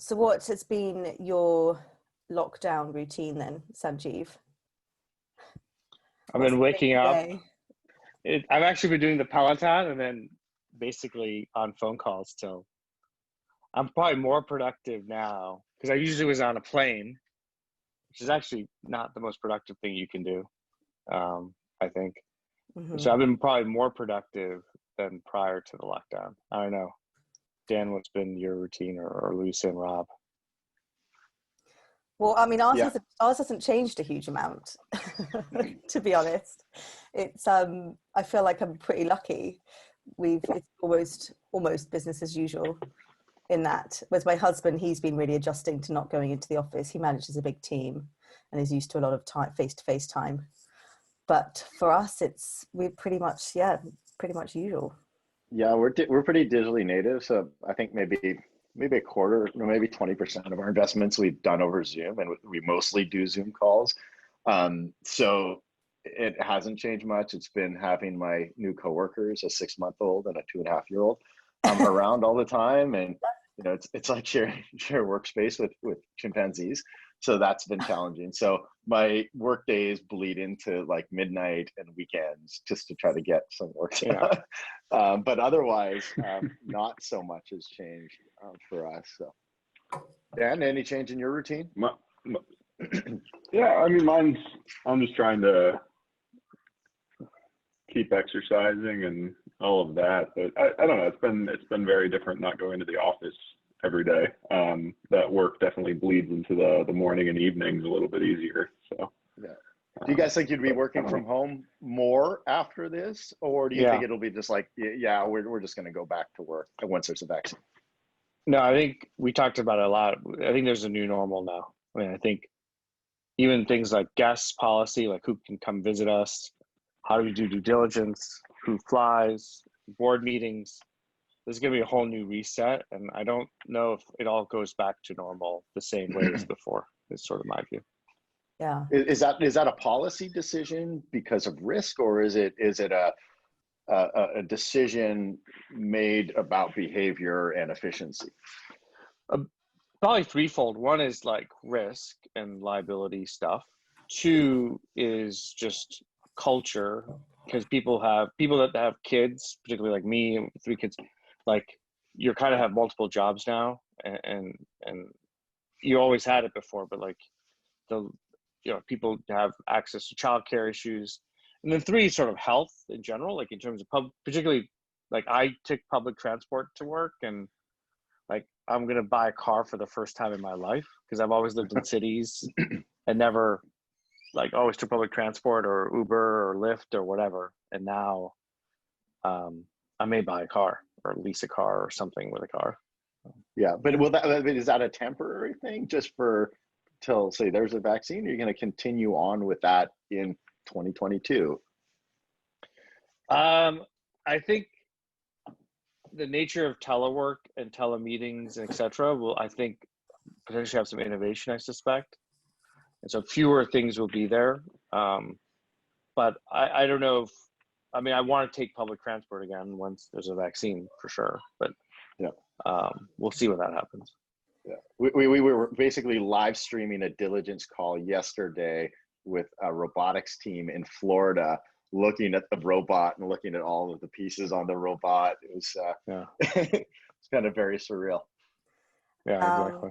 So what has been your lockdown routine then, Sanjeev? I've been waking up. I've actually been doing the Peloton and then basically on phone calls till. I'm probably more productive now because I usually was on a plane, which is actually not the most productive thing you can do, I think. Mm-hmm. So I've been probably more productive than prior to the lockdown. I don't know. Dan, what's been your routine, or Lucy and Rob? Well, I mean, ours hasn't changed a huge amount, to be honest. It's I feel like I'm pretty lucky. It's almost business as usual in that. With my husband, he's been really adjusting to not going into the office. He manages a big team and is used to a lot of time, face-to-face time. But for us, we're pretty much usual. Yeah, we're pretty digitally native, so I think maybe a quarter, or maybe 20% of our investments we've done over Zoom, and we mostly do Zoom calls. So it hasn't changed much. It's been having my new coworkers, a 6-month-old and a 2.5-year-old, around all the time, and it's like share workspace with chimpanzees. So that's been challenging. So my work days bleed into like midnight and weekends just to try to get some work done. But otherwise, not so much has changed for us. So, Dan, any change in your routine? Yeah, I mean, I'm just trying to keep exercising and all of that. But I don't know. It's been very different not going to the office every day. That work definitely bleeds into the morning and evenings a little bit easier. So yeah. Do you guys think you'd be working from home more after this, or do you think it'll be just like, we're just going to go back to work once there's a vaccine? No, I think we talked about it a lot. I think there's a new normal now. I mean, I think even things like guest policy, like who can come visit us, how do we do due diligence, who flies, board meetings. There's going to be a whole new reset, and I don't know if it all goes back to normal the same way as before. Is sort of my view. Yeah. Is that a policy decision because of risk, or is it a decision made about behavior and efficiency? Probably threefold. One is like risk and liability stuff. Two is just culture, because people that have kids, particularly like me, 3 kids. Like you kind of have multiple jobs now, and you always had it before, but like people have access to childcare issues. And then 3 is sort of health in general, like in terms of particularly like I take public transport to work, and like I'm gonna buy a car for the first time in my life because I've always lived in cities and never like always took public transport or Uber or Lyft or whatever. And now I may buy a car or lease a car or something with a car. Yeah, but is that a temporary thing just till say there's a vaccine? Or are you going to continue on with that in 2022? I think the nature of telework and telemeetings, et cetera, will, I think, potentially have some innovation, I suspect. And so fewer things will be there. But I don't know I want to take public transport again once there's a vaccine for sure, but we'll see when that happens. Yeah, we were basically live streaming a diligence call yesterday with a robotics team in Florida, looking at the robot and looking at all of the pieces on the robot. It was it's kind of very surreal. Yeah, exactly.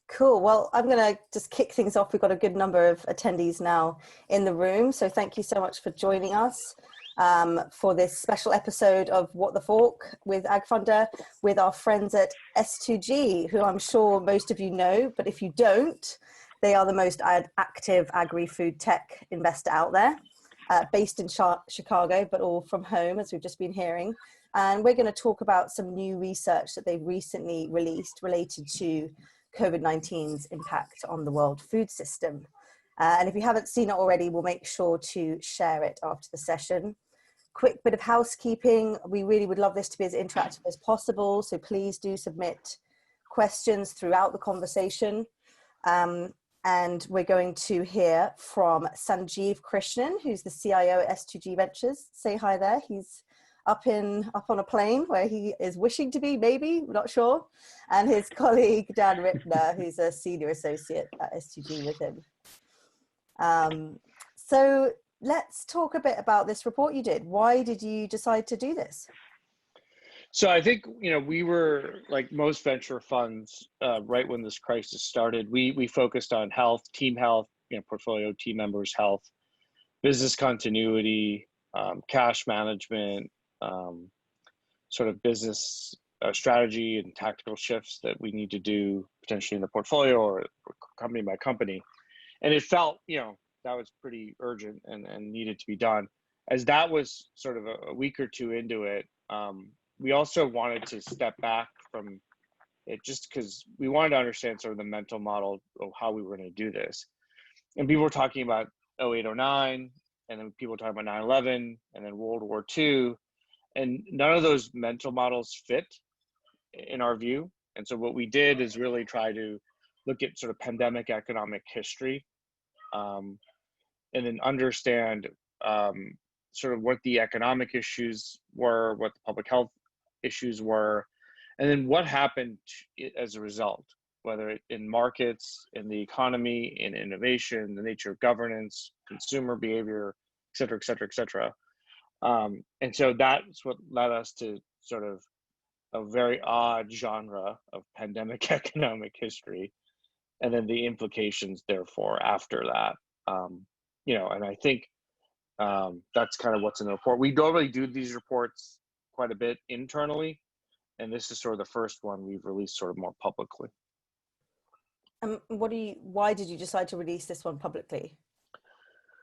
Cool. Well, I'm going to just kick things off. We've got a good number of attendees now in the room. So thank you so much for joining us for this special episode of What the Fork with AgFunder with our friends at S2G, who I'm sure most of you know, but if you don't, they are the most active agri-food tech investor out there, based in Chicago, but all from home, as we've just been hearing. And we're going to talk about some new research that they've recently released related to COVID-19's impact on the world food system. And if you haven't seen it already, we'll make sure to share it after the session. Quick bit of housekeeping. We really would love this to be as interactive as possible, so please do submit questions throughout the conversation. And we're going to hear from Sanjeev Krishnan, who's the CIO at S2G Ventures. Say hi there. He's up on a plane where he is wishing to be, maybe, we're not sure, and his colleague Dan Ripner, who's a senior associate at S2G with him. So let's talk a bit about this report you did. Why did you decide to do this? So I think, we were like most venture funds, right when this crisis started, we focused on health, team health, portfolio team members' health, business continuity, cash management, sort of business strategy and tactical shifts that we need to do potentially in the portfolio or company by company. And it felt, that was pretty urgent and needed to be done. As that was sort of a week or two into it, we also wanted to step back from it just because we wanted to understand sort of the mental model of how we were going to do this. And people were talking about 08, 09, and then people were talking about 9/11, and then World War II, and none of those mental models fit in our view. And so what we did is really try to look at sort of pandemic economic history, and then understand sort of what the economic issues were, what the public health issues were, and then what happened as a result, whether in markets, in the economy, in innovation, the nature of governance, consumer behavior, et cetera, et cetera, et cetera. And so that's what led us to sort of a very odd genre of pandemic economic history, and then the implications, therefore, after that. And I think that's kind of what's in the report. We normally do these reports quite a bit internally, and this is sort of the first one we've released sort of more publicly. Why did you decide to release this one publicly?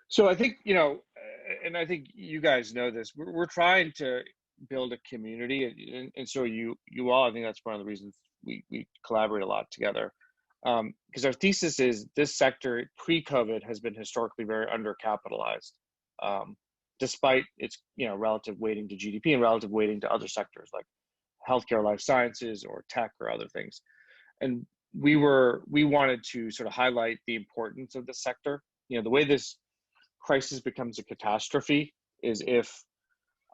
So I think, and I think you guys know this, we're trying to build a community, and so you all, I think that's one of the reasons we collaborate a lot together. Because our thesis is this sector pre-COVID has been historically very undercapitalized, despite its relative weighting to GDP and relative weighting to other sectors like healthcare, life sciences, or tech or other things. And we wanted to sort of highlight the importance of the sector. The way this crisis becomes a catastrophe is if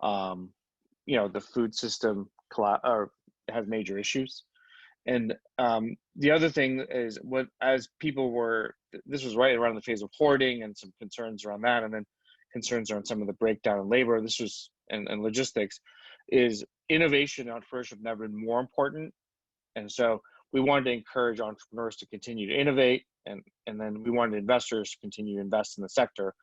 the food system has major issues. And the other thing is this was right around the phase of hoarding and some concerns around that, and then concerns around some of the breakdown in labor. This was, and logistics, is innovation and entrepreneurship never been more important. And so we wanted to encourage entrepreneurs to continue to innovate, and then we wanted investors to continue to invest in the sector.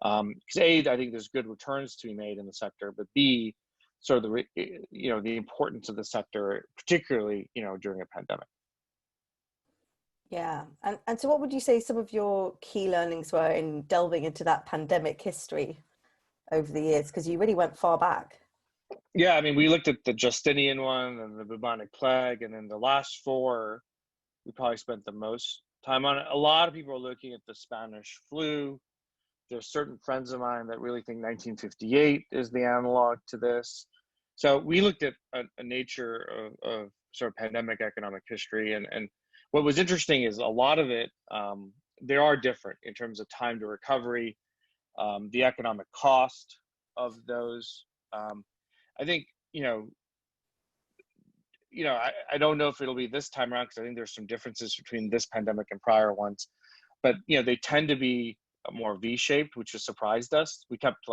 Because A, I think there's good returns to be made in the sector, but B, sort of the importance of the sector, particularly during a pandemic. Yeah, and so what would you say some of your key learnings were in delving into that pandemic history over the years? Because you really went far back. Yeah, I mean, we looked at the Justinian one and the bubonic plague, and then the last four, we probably spent the most time on it. A lot of people are looking at the Spanish flu. There's certain friends of mine that really think 1958 is the analog to this. So we looked at a nature of sort of pandemic economic history. And what was interesting is a lot of it, they are different in terms of time to recovery, the economic cost of those. I think, I don't know if it'll be this time around, because I think there's some differences between this pandemic and prior ones, but, they tend to be more V-shaped, which has surprised us. We kept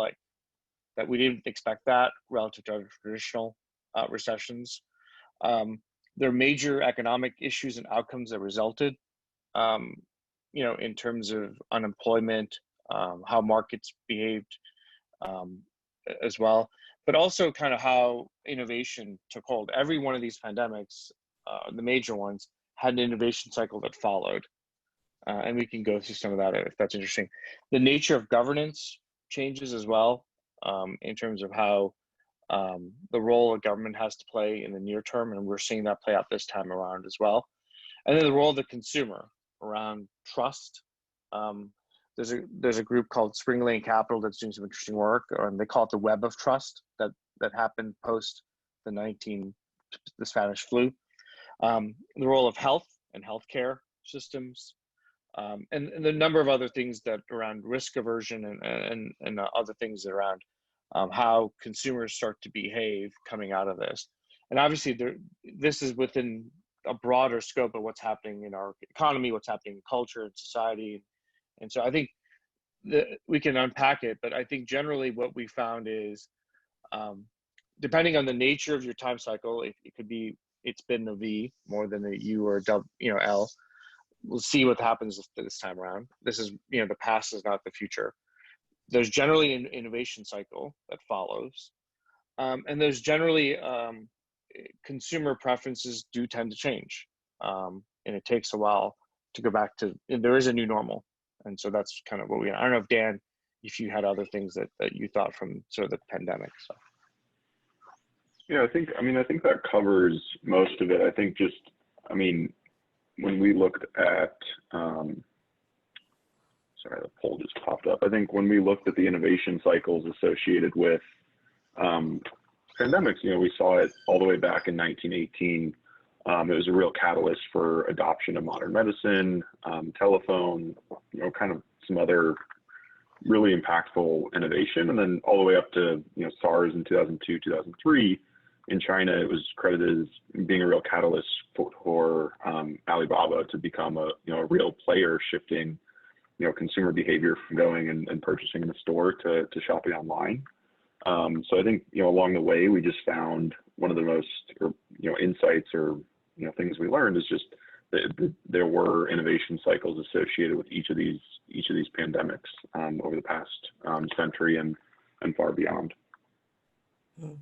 that we didn't expect that relative to other traditional recessions. There are major economic issues and outcomes that resulted, in terms of unemployment, how markets behaved as well, but also kind of how innovation took hold. Every one of these pandemics, the major ones, had an innovation cycle that followed. And we can go through some of that if that's interesting. The nature of governance changes as well, in terms of how the role of government has to play in the near term, and we're seeing that play out this time around as well. And then the role of the consumer around trust. There's a group called Spring Lane Capital that's doing some interesting work, and they call it the web of trust that happened post the Spanish flu. The role of health and healthcare systems. And the number of other things that around risk aversion and other things around how consumers start to behave coming out of this. And obviously this is within a broader scope of what's happening in our economy, what's happening in culture and society. And so I think we can unpack it, but I think generally what we found is, depending on the nature of your time cycle, it could be, it's been a V more than a U or a W, L. We'll see what happens this time around. This is, the past is not the future. There's generally an innovation cycle that follows. And there's generally, consumer preferences do tend to change. And it takes a while to go back to, there is a new normal. And so that's kind of what I don't know if Dan, if you had other things that you thought from sort of the pandemic stuff. Yeah, I think that covers most of it. I think when we looked at, sorry, the poll just popped up. I think when we looked at the innovation cycles associated with pandemics, we saw it all the way back in 1918. It was a real catalyst for adoption of modern medicine, telephone, kind of some other really impactful innovation. And then all the way up to, SARS in 2002, 2003. In China, it was credited as being a real catalyst for Alibaba to become a real player, shifting consumer behavior from going and purchasing in the store to shopping online. So I think along the way we just found one of the most insights or things we learned is just that there were innovation cycles associated with each of these pandemics over the past century and far beyond. Mm.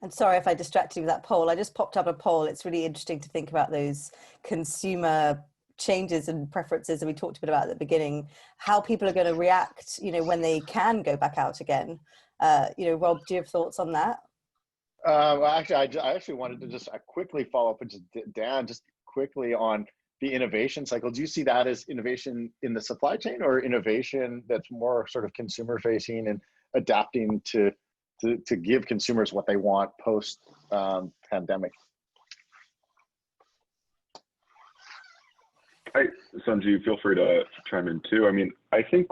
And sorry if I distracted you with that poll. I just popped up a poll. It's really interesting to think about those consumer changes and preferences that we talked a bit about at the beginning, how people are going to react, when they can go back out again. Rob, do you have thoughts on that? Well, actually, I actually wanted to just quickly follow up with Dan, just quickly on the innovation cycle. Do you see that as innovation in the supply chain, or innovation that's more sort of consumer facing and adapting to give consumers what they want post pandemic? Sanjeev, feel free to chime in too. I think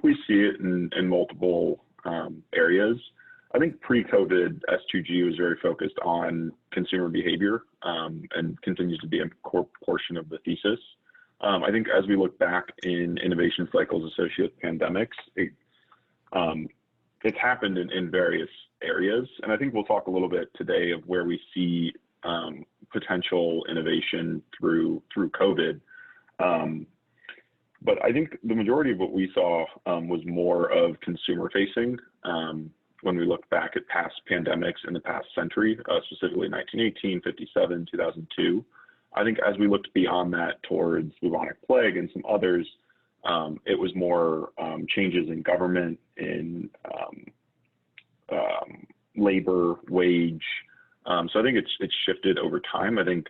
we see it in multiple areas. I think pre-COVID, S2G was very focused on consumer behavior and continues to be a core portion of the thesis. I think as we look back in innovation cycles associated with pandemics, it's happened in various areas. And I think we'll talk a little bit today of where we see potential innovation through COVID. But I think the majority of what we saw was more of consumer facing when we look back at past pandemics in the past century, specifically 1918, 57, 2002. I think as we looked beyond that towards bubonic plague and some others, it was more changes in government, in labor, wage. So I think it's shifted over time. I think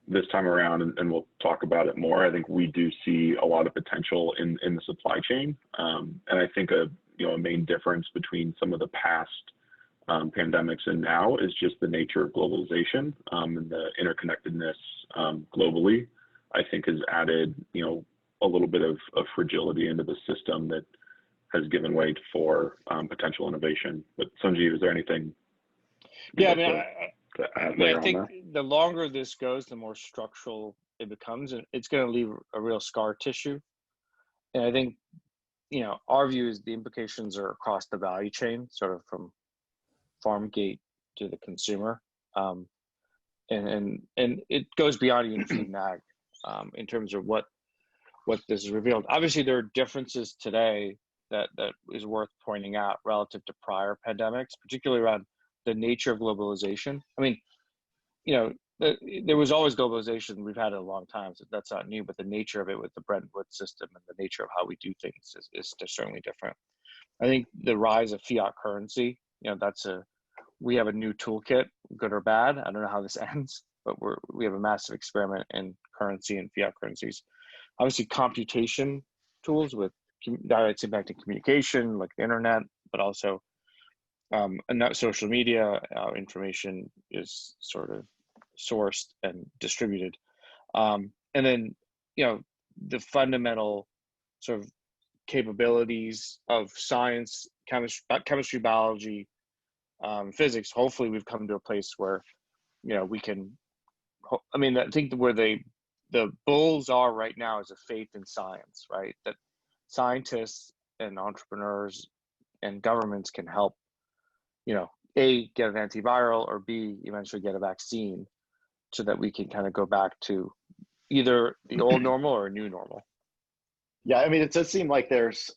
this time around, and we'll talk about it more, I think we do see a lot of potential in the supply chain. And I think a main difference between some of the past pandemics and now is just the nature of globalization and the interconnectedness globally, I think has added, a little bit of fragility into the system that has given way for potential innovation. But Sanjeev, is there anything? Yeah, I think the longer this goes, the more structural it becomes, and it's going to leave a real scar tissue. And I think, our view is the implications are across the value chain, sort of from farm gate to the consumer. And it goes beyond even food and ag in terms of what this has revealed. Obviously, there are differences today that is worth pointing out relative to prior pandemics, particularly around the nature of globalization. There was always globalization. We've had it a long time, so that's not new, but the nature of it with the Bretton Woods system and the nature of how we do things is certainly different. I think the rise of fiat currency, we have a new toolkit, good or bad. I don't know how this ends, but we have a massive experiment in currency and fiat currencies. Obviously, computation tools with direct impact in communication, like the internet, but also and not social media information is sort of sourced and distributed. And then, the fundamental sort of capabilities of science, chemistry, biology, physics, hopefully we've come to a place where, we can, I mean, I think where the bulls are right now is a faith in science, right? That scientists and entrepreneurs and governments can help, A, get an antiviral, or B, eventually get a vaccine, so that we can kind of go back to either the old normal or a new normal. Yeah, I mean, it does seem like there's,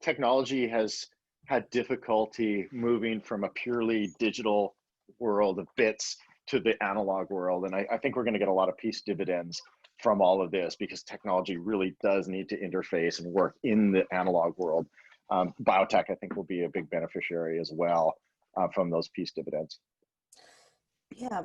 technology has had difficulty moving from a purely digital world of bits to the analog world. And I think we're going to get a lot of peace dividends from all of this, because technology really does need to interface and work in the analog world. Biotech, I think, will be a big beneficiary as well from those peace dividends. Yeah,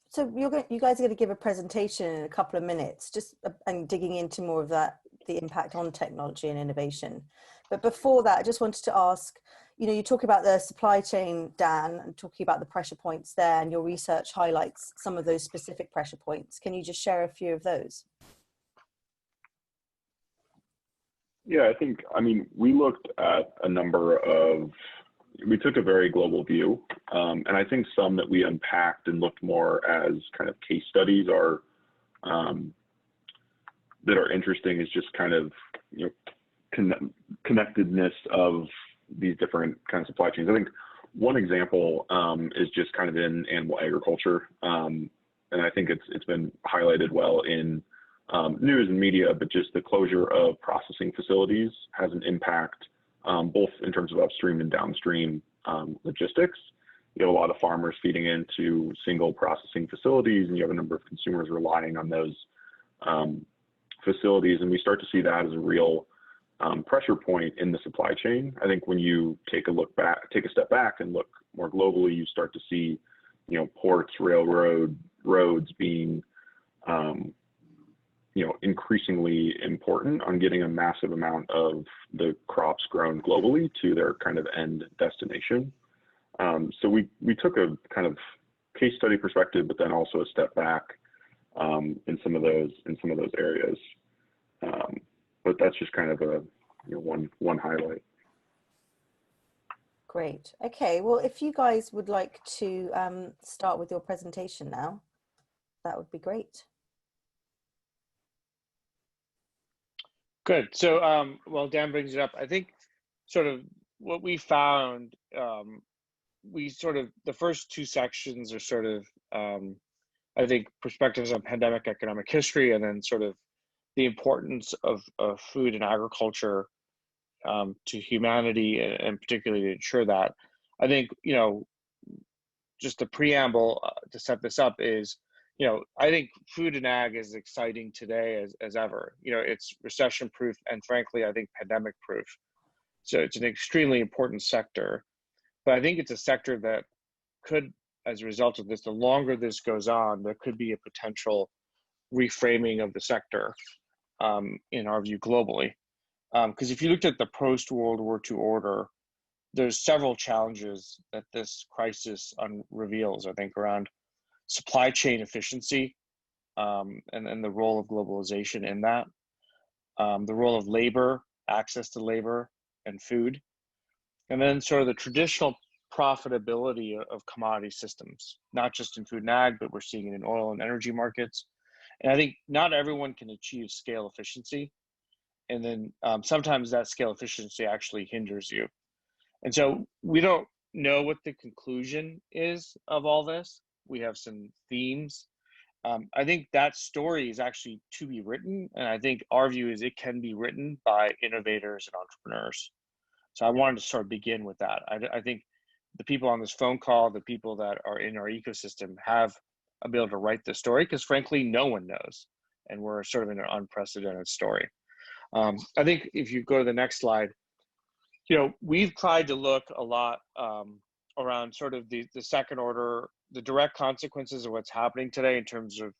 so you guys are going to give a presentation in a couple of minutes, just and digging into more of that, the impact on technology and innovation. But before that, I just wanted to ask, you talk about the supply chain, Dan, and talking about the pressure points there, and your research highlights some of those specific pressure points. Can you just share a few of those? Yeah, we looked at we took a very global view, and I think some that we unpacked and looked more as kind of case studies are that are interesting, is just kind of connectedness of these different kind of supply chains. I think one example is just kind of in animal agriculture, and I think it's been highlighted well in news and media, but just the closure of processing facilities has an impact both in terms of upstream and downstream logistics. You have a lot of farmers feeding into single processing facilities, and you have a number of consumers relying on those facilities, and we start to see that as a real pressure point in the supply chain. I think when you take a step back and look more globally, you start to see, ports, roads being increasingly important on getting a massive amount of the crops grown globally to their kind of end destination. So we took a kind of case study perspective, but then also a step back in some of those areas. But that's just kind of a one highlight. Great. Okay. Well, if you guys would like to start with your presentation now, that would be great. Good. So, well, Dan brings it up. I think sort of what we found, the first two sections are sort of, I think, perspectives on pandemic economic history, and then sort of the importance of food and agriculture to humanity, and particularly to ensure that. I think, just the preamble to set this up is, I think food and ag is exciting today as ever. It's recession proof, and frankly, I think pandemic proof. So it's an extremely important sector. But I think it's a sector that could, as a result of this, the longer this goes on, there could be a potential reframing of the sector, in our view, globally. Because if you looked at the post-World War II order, there's several challenges that this crisis reveals, I think, around supply chain efficiency, and the role of globalization in that, the role of labor, access to labor and food, and then sort of the traditional profitability of commodity systems, not just in food and ag, but we're seeing it in oil and energy markets. And I think not everyone can achieve scale efficiency. And then sometimes that scale efficiency actually hinders you. And so we don't know what the conclusion is of all this. We have some themes. I think that story is actually to be written. And I think our view is it can be written by innovators and entrepreneurs. So I wanted to sort of begin with that. I think the people on this phone call, the people that are in our ecosystem have ability to write the story, because frankly, no one knows. And we're sort of in an unprecedented story. I think if you go to the next slide, we've tried to look a lot around sort of the second order, the direct consequences of what's happening today in terms of,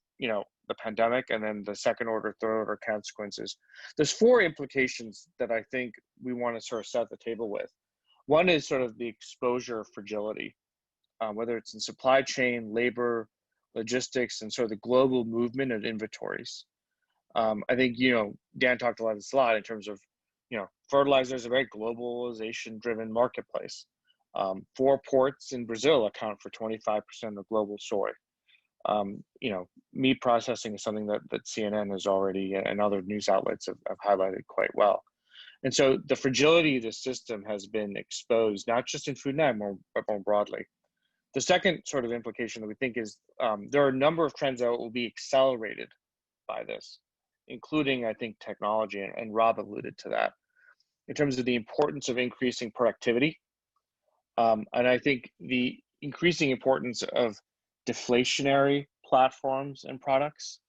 the pandemic, and then the second order, third order consequences. There's four implications that I think we want to sort of set the table with. One is sort of the exposure fragility, whether it's in supply chain, labor, logistics, and sort of the global movement of inventories. I think, Dan talked a lot in terms of fertilizer is a very globalization-driven marketplace. 4 ports in Brazil account for 25% of global soy. Meat processing is something that CNN has already, and other news outlets have highlighted quite well. And so the fragility of the system has been exposed, not just in food and ag, but more broadly. The second sort of implication that we think is there are a number of trends that will be accelerated by this, including, I think, technology, and Rob alluded to that, in terms of the importance of increasing productivity. And I think the increasing importance of deflationary platforms and products,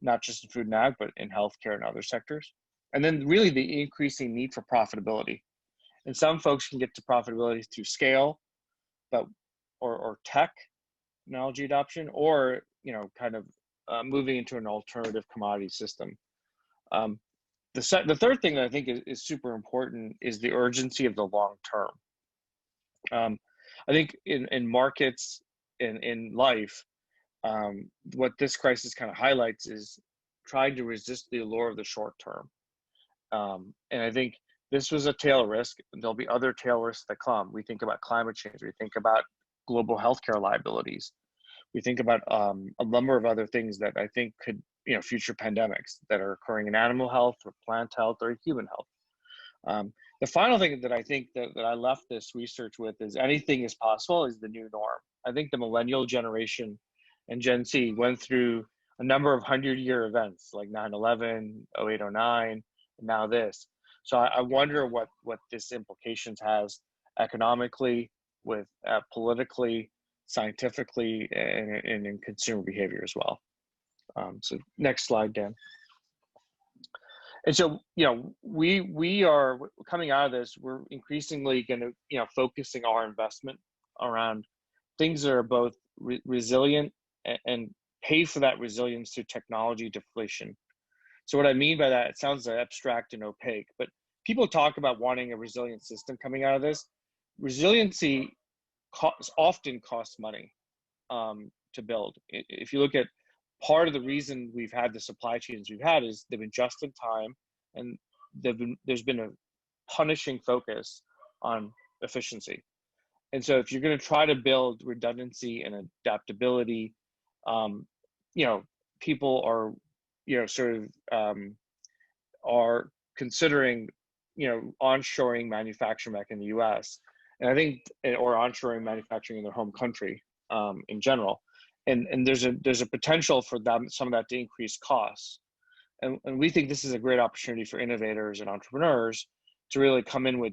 not just in food and ag, but in healthcare and other sectors. And then really the increasing need for profitability. And some folks can get to profitability through scale, or technology adoption, or kind of moving into an alternative commodity system. The third thing that I think is super important is the urgency of the long term. I think in markets, in life, what this crisis kind of highlights is trying to resist the allure of the short term. And I think this was a tail risk. There'll be other tail risks that come. We think about climate change. We think about global healthcare liabilities. We think about a number of other things that I think could, future pandemics that are occurring in animal health or plant health or human health. The final thing that I think that I left this research with is anything is possible is the new norm. I think the millennial generation and Gen Z went through a number of 100-year events like 9/11, 08, 09, and now this. So I wonder what this implications has economically, with politically, scientifically, and in consumer behavior as well. So next slide, Dan. And so, we are coming out of this, we're increasingly going to, focusing our investment around things that are both resilient and pay for that resilience through technology deflation. So what I mean by that, it sounds abstract and opaque, but people talk about wanting a resilient system coming out of this. Resiliency often costs money to build. If you look at part of the reason we've had the supply chains we've had is they've been just in time, and there's been a punishing focus on efficiency. And so if you're going to try to build redundancy and adaptability, people are, are considering, onshoring manufacturing back in the US. And I think, or onshoring manufacturing in their home country in general. And there's a potential for some of that to increase costs. And we think this is a great opportunity for innovators and entrepreneurs to really come in with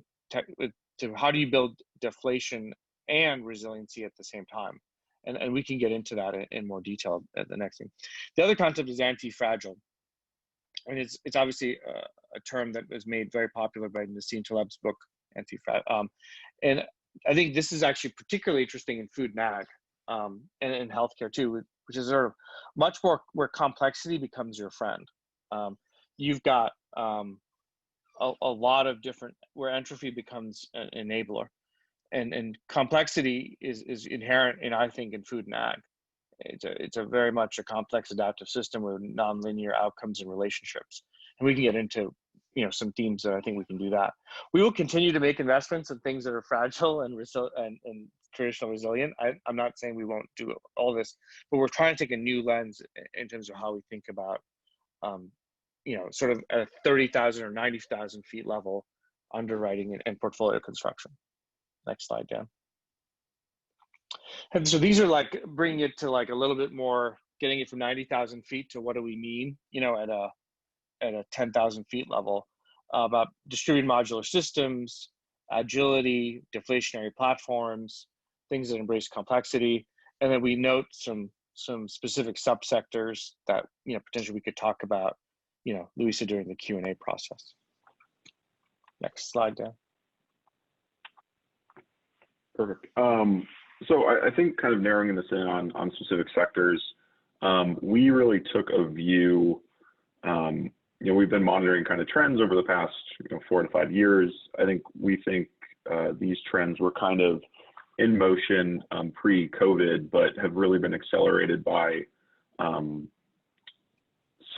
how do you build deflation and resiliency at the same time. And we can get into that in more detail at the next thing. The other concept is antifragile. And it's obviously a term that was made very popular by Nassim Taleb's book, Antifragile. And I think this is actually particularly interesting in food and ag, and in healthcare too, which is sort of much more where complexity becomes your friend. You've got a lot of different, where entropy becomes an enabler. And complexity is inherent in, I think, in food and ag. It's a very much a complex adaptive system with nonlinear outcomes and relationships. And we can get into some themes that I think we can do that. We will continue to make investments in things that are fragile and traditional resilient. I'm not saying we won't do all this, but we're trying to take a new lens in terms of how we think about, sort of at a 30,000 or 90,000 feet level underwriting and portfolio construction. Next slide, Dan. And so these are like bringing it to like a little bit more, getting it from 90,000 feet to what do we mean, at a 10,000 feet level, about distributed modular systems, agility, deflationary platforms, things that embrace complexity. And then we note some specific subsectors that, potentially we could talk about, Louisa, during the Q&A process. Next slide, Dan. Perfect. So I think kind of narrowing this in on specific sectors, we really took a view, we've been monitoring kind of trends over the past 4 to 5 years. We think these trends were kind of in motion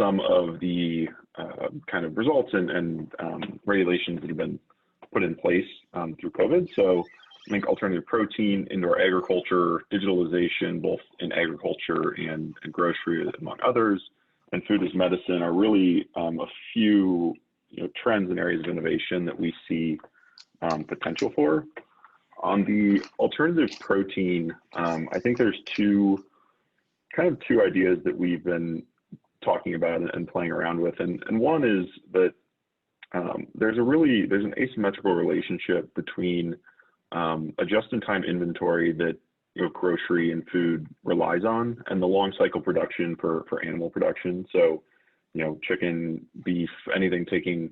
some of the kind of results and regulations that have been put in place through COVID. So I think alternative protein, indoor agriculture, digitalization, both in agriculture and grocery, among others, and food as medicine are really a few trends and areas of innovation that we see potential for. On the alternative protein, I think there's two ideas that we've been talking about and playing around with, and one is that there's an asymmetrical relationship between a just-in-time inventory that grocery and food relies on, and the long cycle production for animal production. So, chicken, beef, anything taking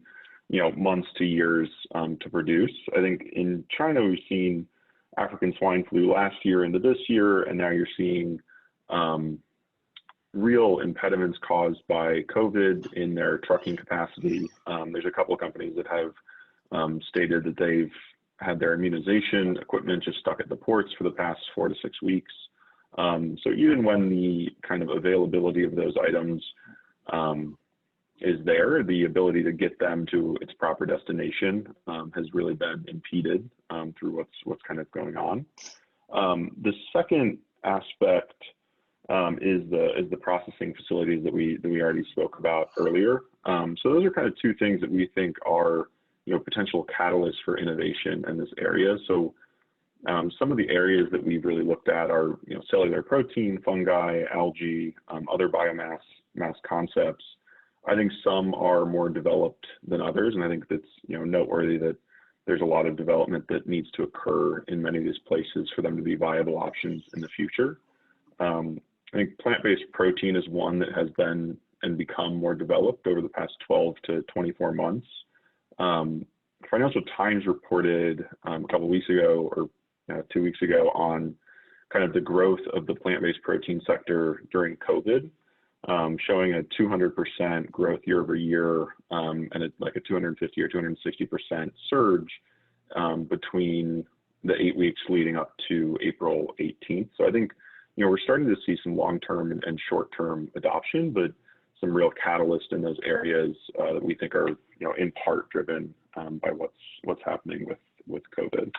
months to years to produce. I think in China we've seen African swine flu last year into this year, and now you're seeing real impediments caused by COVID in their trucking capacity. There's a couple of companies that have stated that they've had their immunization equipment just stuck at the ports for the past 4 to 6 weeks. So even when the kind of availability of those items is there, the ability to get them to its proper destination has really been impeded through what's kind of going on. The second aspect is the processing facilities that we already spoke about earlier. So those are kind of two things that we think are potential catalysts for innovation in this area. So some of the areas that we've really looked at are cellular protein, fungi, algae, other biomass concepts. I think some are more developed than others, and I think that's noteworthy that there's a lot of development that needs to occur in many of these places for them to be viable options in the future. I think plant-based protein is one that has been and become more developed over the past 12 to 24 months. Financial Times reported a couple of weeks ago or 2 weeks ago on kind of the growth of the plant-based protein sector during COVID, showing a 200% growth year over year, and like a 250 or 260% surge between the 8 weeks leading up to April 18th. So I think we're starting to see some long-term and short-term adoption, but some real catalyst in those areas that we think are in part driven by what's happening with COVID.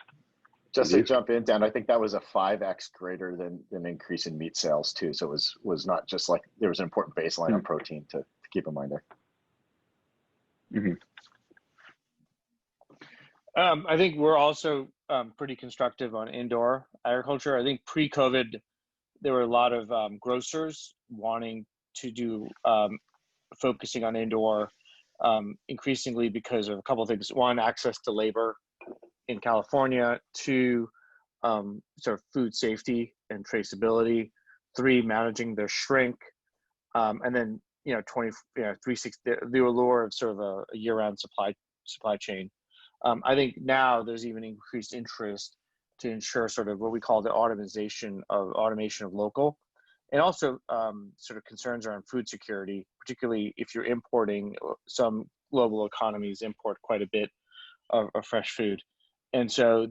Just to jump in, Dan, I think that was a 5x greater than increase in meat sales too. So it was not just like there was an important baseline on protein to keep in mind there. Mm-hmm. I think we're also pretty constructive on indoor agriculture. I think pre-COVID, there were a lot of grocers wanting to do focusing on indoor increasingly because of a couple of things. One, access to labor in California. Two, sort of food safety and traceability. Three, managing their shrink. And then 360, the allure of sort of a year-round supply chain. I think now there's even increased interest to ensure sort of what we call the automation of local, and also sort of concerns around food security, particularly if you're importing. Some global economies import quite a bit of fresh food. And so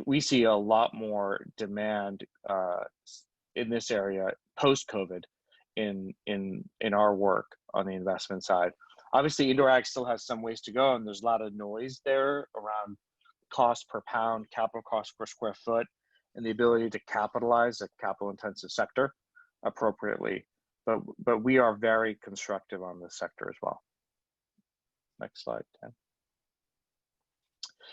we see a lot more demand in this area post-COVID in our work on the investment side. Obviously, indoor ag still has some ways to go, and there's a lot of noise there around cost per pound, capital cost per square foot, and the ability to capitalize a capital-intensive sector appropriately. But we are very constructive on this sector as well. Next slide, 10.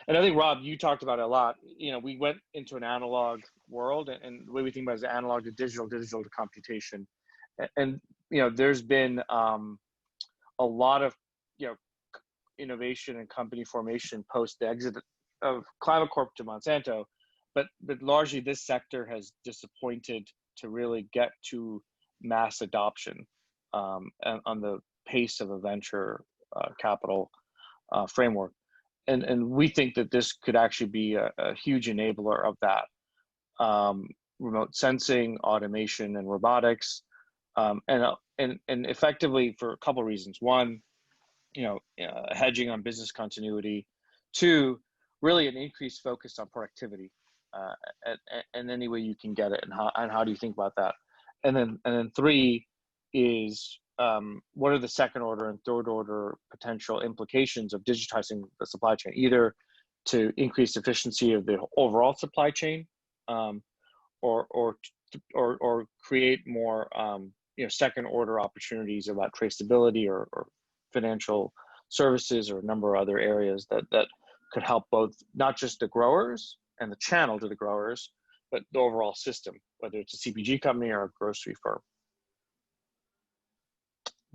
And I think, Rob, you talked about it a lot. We went into an analog world, and the way we think about it is analog to digital, digital to computation. And there's been a lot of innovation and company formation post the exit of Climate Corp to Monsanto, but largely this sector has disappointed to really get to mass adoption and on the pace of a venture capital framework. And we think that this could actually be a huge enabler of that. Remote sensing, automation, and robotics, and effectively for a couple of reasons. One, hedging on business continuity. Two, really an increased focus on productivity, and any way you can get it, and how do you think about that? And then three is what are the second order and third order potential implications of digitizing the supply chain, either to increase efficiency of the overall supply chain, or create more second order opportunities about traceability or financial services or a number of other areas that could help both, not just the growers and the channel to the growers, but the overall system, whether it's a CPG company or a grocery firm.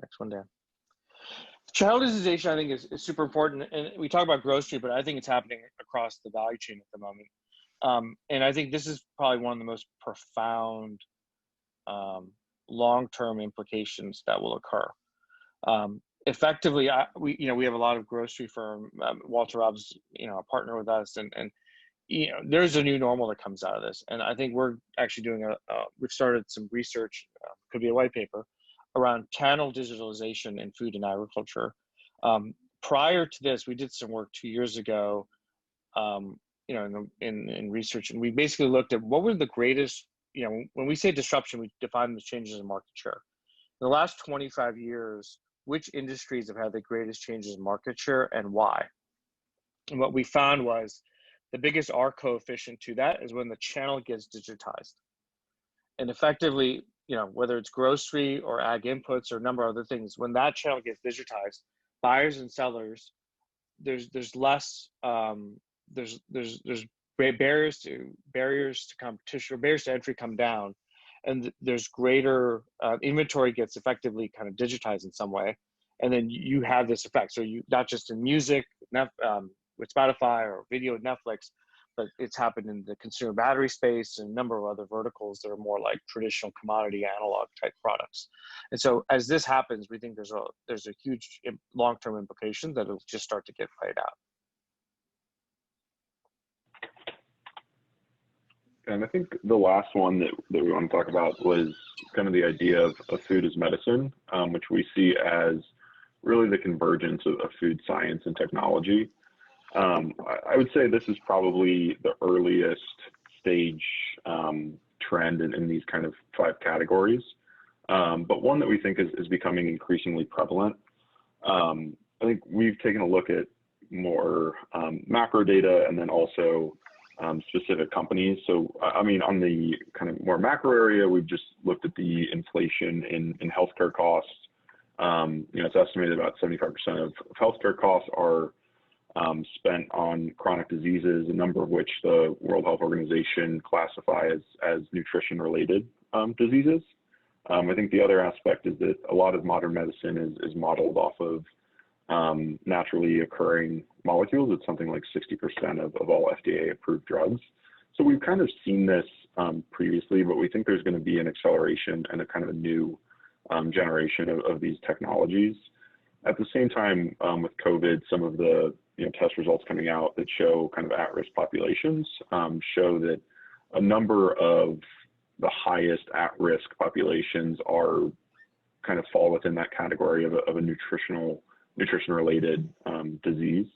Next one, Dan. Channelization, I think, is super important. And we talk about grocery, but I think it's happening across the value chain at the moment. And I think this is probably one of the most profound long-term implications that will occur. Effectively, we have a lot of grocery firm, Walter Robb's, a partner with us, and there's a new normal that comes out of this. And I think we're actually doing we've started some research, could be a white paper, around channel digitalization in food and agriculture. Prior to this, we did some work 2 years ago, in research, and we basically looked at what were the greatest, when we say disruption, we define the changes in market share. In the last 25 years, which industries have had the greatest changes in market share and why? And what we found was the biggest R coefficient to that is when the channel gets digitized. And effectively, whether it's grocery or ag inputs or a number of other things, when that channel gets digitized, buyers and sellers, there's less, there's barriers to competition, or barriers to entry come down, and there's greater inventory gets effectively kind of digitized in some way, and then you have this effect. So you, not just in music with Spotify or video with Netflix, but it's happened in the consumer battery space and a number of other verticals that are more like traditional commodity analog type products. And so as this happens, we think there's a huge long-term implication that it'll just start to get played out. And I think the last one that we want to talk about was kind of the idea of food as medicine, which we see as really the convergence of food science and technology. I would say this is probably the earliest stage trend in these kind of 5 categories, but one that we think is becoming increasingly prevalent. I think we've taken a look at more macro data and then also specific companies. So, I mean, on the kind of more macro area, we've just looked at the inflation in healthcare costs. It's estimated about 75% of healthcare costs are spent on chronic diseases, a number of which the World Health Organization classify as nutrition-related diseases. I think the other aspect is that a lot of modern medicine is modeled off of naturally occurring molecules. It's something like 60% of all FDA-approved drugs. So we've kind of seen this previously, but we think there's going to be an acceleration and a kind of a new generation of these technologies. At the same time, with COVID, some of the test results coming out that show kind of at-risk populations show that a number of the highest at-risk populations are kind of fall within that category of a nutrition-related disease.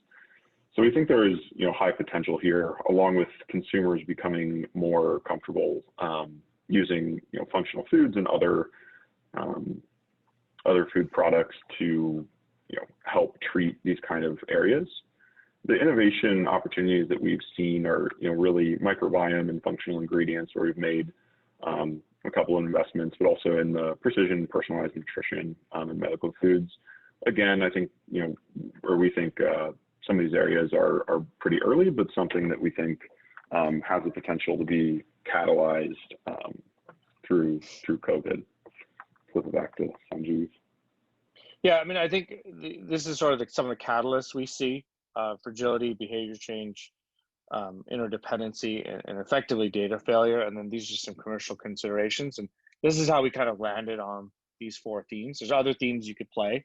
So we think there is high potential here, along with consumers becoming more comfortable using functional foods and other food products to help treat these kind of areas. The innovation opportunities that we've seen are really microbiome and functional ingredients, where we've made a couple of investments, but also in the precision personalized nutrition and medical foods. Again, I think where we think some of these areas are pretty early, but something that we think has the potential to be catalyzed through COVID. Flip it back to Sanjeev. Yeah, I mean, I think this is sort of some of the catalysts we see: fragility, behavior change, interdependency, and effectively data failure. And then these are some commercial considerations. And this is how we kind of landed on these 4 themes. There's other themes you could play,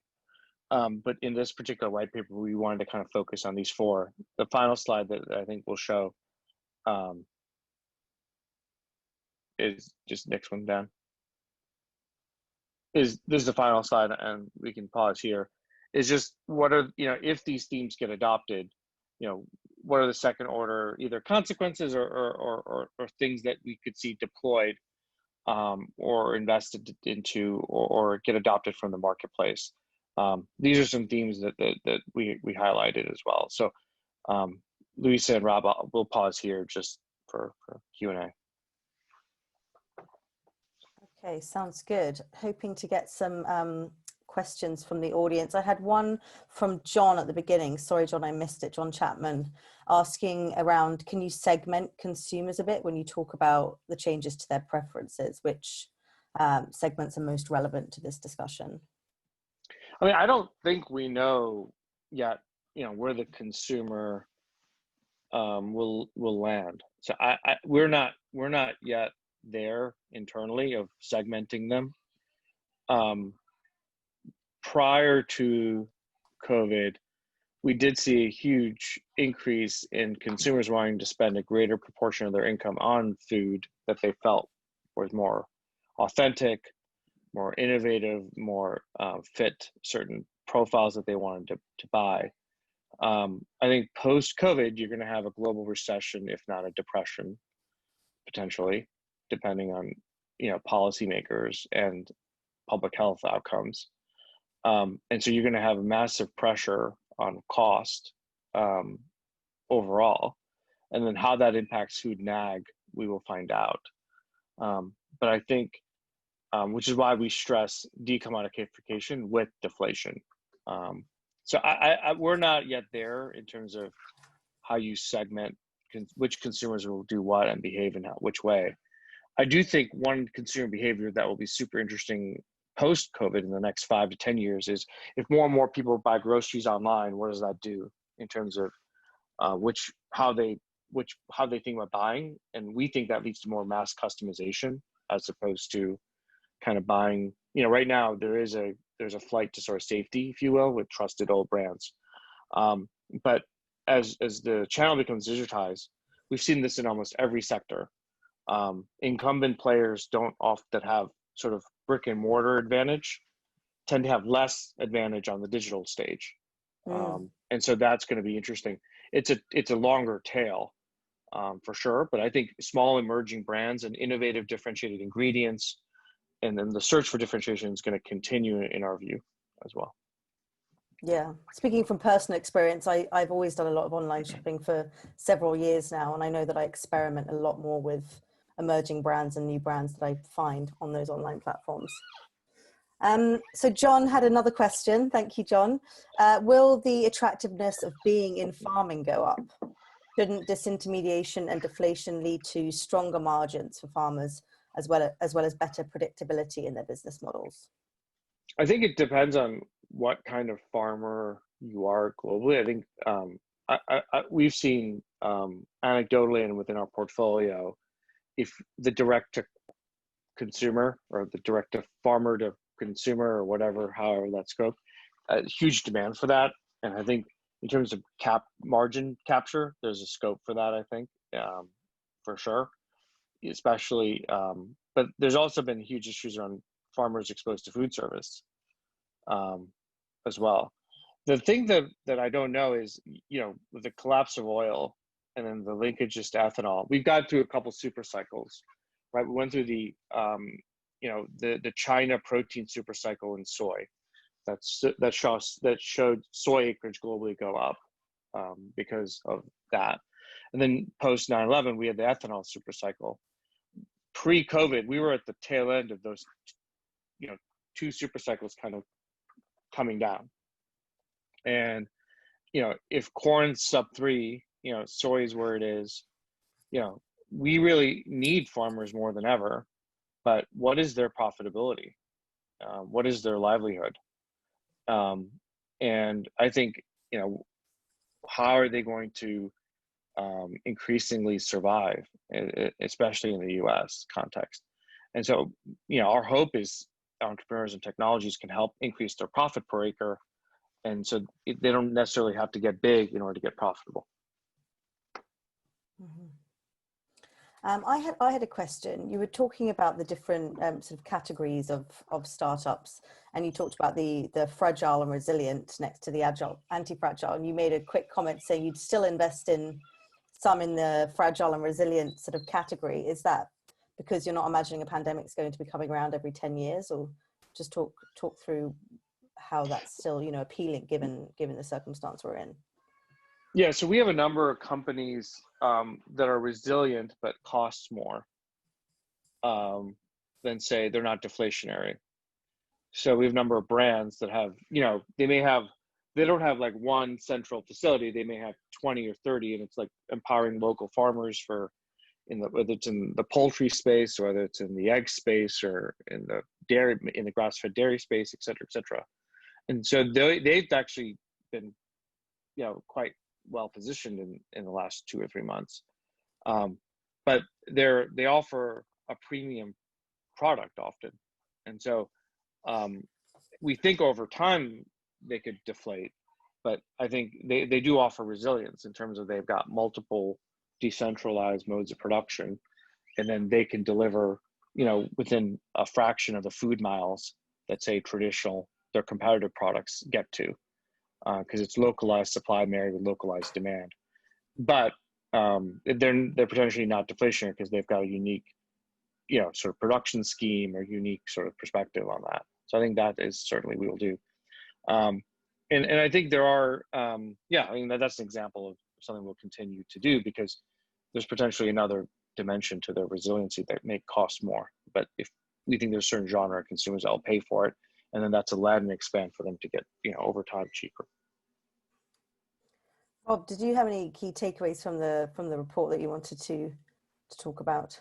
but in this particular white paper, we wanted to kind of focus on these 4. The final slide that I think we'll show is just next one down. This is the final slide, and we can pause here. Is just what are if these themes get adopted, what are the second order either consequences or things that we could see deployed or invested into or get adopted from the marketplace. These are some themes that we highlighted as well. So Louisa and Rob, we'll pause here just for Q&A. Okay, sounds good. Hoping to get some questions from the audience. I had one from John at the beginning. Sorry, John, I missed it. John Chapman asking around, can you segment consumers a bit when you talk about the changes to their preferences? Which segments are most relevant to this discussion? I mean, I don't think we know yet, where the consumer will land. So we're not yet there internally of segmenting them. Prior to COVID, we did see a huge increase in consumers wanting to spend a greater proportion of their income on food that they felt was more authentic, more innovative, more fit certain profiles that they wanted to buy. I think post-COVID, you're going to have a global recession, if not a depression, potentially, depending on policymakers and public health outcomes. And so you're going to have massive pressure on cost overall, and then how that impacts food and ag, we will find out. But I think, which is why we stress decommoditization with deflation. So we're not yet there in terms of how you segment which consumers will do what and behave in which way. I do think one consumer behavior that will be super interesting post-COVID in the next 5 to 10 years is if more and more people buy groceries online, what does that do in terms of how they think about buying? And we think that leads to more mass customization as opposed to kind of buying. Right now there's a flight to sort of safety, if you will, with trusted old brands. But as the channel becomes digitized, we've seen this in almost every sector. Incumbent players don't often have sort of brick and mortar advantage, tend to have less advantage on the digital stage. And so that's going to be interesting. It's a longer tail for sure, but I think small emerging brands and innovative differentiated ingredients, and then the search for differentiation is going to continue in our view as well. Yeah, speaking from personal experience, I've always done a lot of online shopping for several years now, and I know that I experiment a lot more with emerging brands and new brands that I find on those online platforms. So John had another question. Thank you, John. Will the attractiveness of being in farming go up? Shouldn't disintermediation and deflation lead to stronger margins for farmers as well as better predictability in their business models? I think it depends on what kind of farmer you are globally. I think we've seen anecdotally and within our portfolio, if the direct to consumer or the direct to farmer to consumer or whatever, however that's scoped, huge demand for that. And I think in terms of margin capture, there's a scope for that, I think, for sure, especially, but there's also been huge issues around farmers exposed to food service as well. The thing that I don't know is, with the collapse of oil and then the linkages to ethanol, we've gone through a couple super cycles, right? We went through the China protein super cycle in soy that showed soy acreage globally go up because of that. And then post 9/11, we had the ethanol super cycle. Pre-COVID, we were at the tail end of those, two super cycles kind of coming down. And, if corn's sub 3, soy is where it is, we really need farmers more than ever, but what is their profitability? What is their livelihood? And I think, how are they going to increasingly survive, especially in the US context? And so, our hope is entrepreneurs and technologies can help increase their profit per acre. And so they don't necessarily have to get big in order to get profitable. Mm-hmm. I had a question. You were talking about the different sort of categories of startups, and you talked about the fragile and resilient next to the agile, anti-fragile, and you made a quick comment saying you'd still invest in some in the fragile and resilient sort of category. Is that because you're not imagining a pandemic is going to be coming around every 10 years, or just talk through how that's still, you know, appealing given the circumstance we're in? Yeah, so we have a number of companies that are resilient but cost more than, say, they're not deflationary. So we have a number of brands that have, you know, they don't have like one central facility. They may have 20 or 30, and it's like empowering local farmers whether it's in the poultry space, or whether it's in the egg space, or in the grass-fed dairy space, et cetera, et cetera. And so they've actually been, you know, quite well positioned in the last 2 or 3 months. But they offer a premium product often. And so we think over time they could deflate, but I think they do offer resilience in terms of they've got multiple decentralized modes of production, and then they can deliver, you know, within a fraction of the food miles that, say, their competitive products get to, because it's localized supply married with localized demand. But they're potentially not deflationary because they've got a unique, you know, sort of production scheme or unique sort of perspective on that. So I think that is certainly we will do. And I think there are, I mean, that's an example of something we'll continue to do, because there's potentially another dimension to their resiliency that may cost more. But if we think there's a certain genre of consumers that will pay for it, and then that's a land and expand for them to get, you know, over time cheaper. Rob, did you have any key takeaways from the report that you wanted to talk about?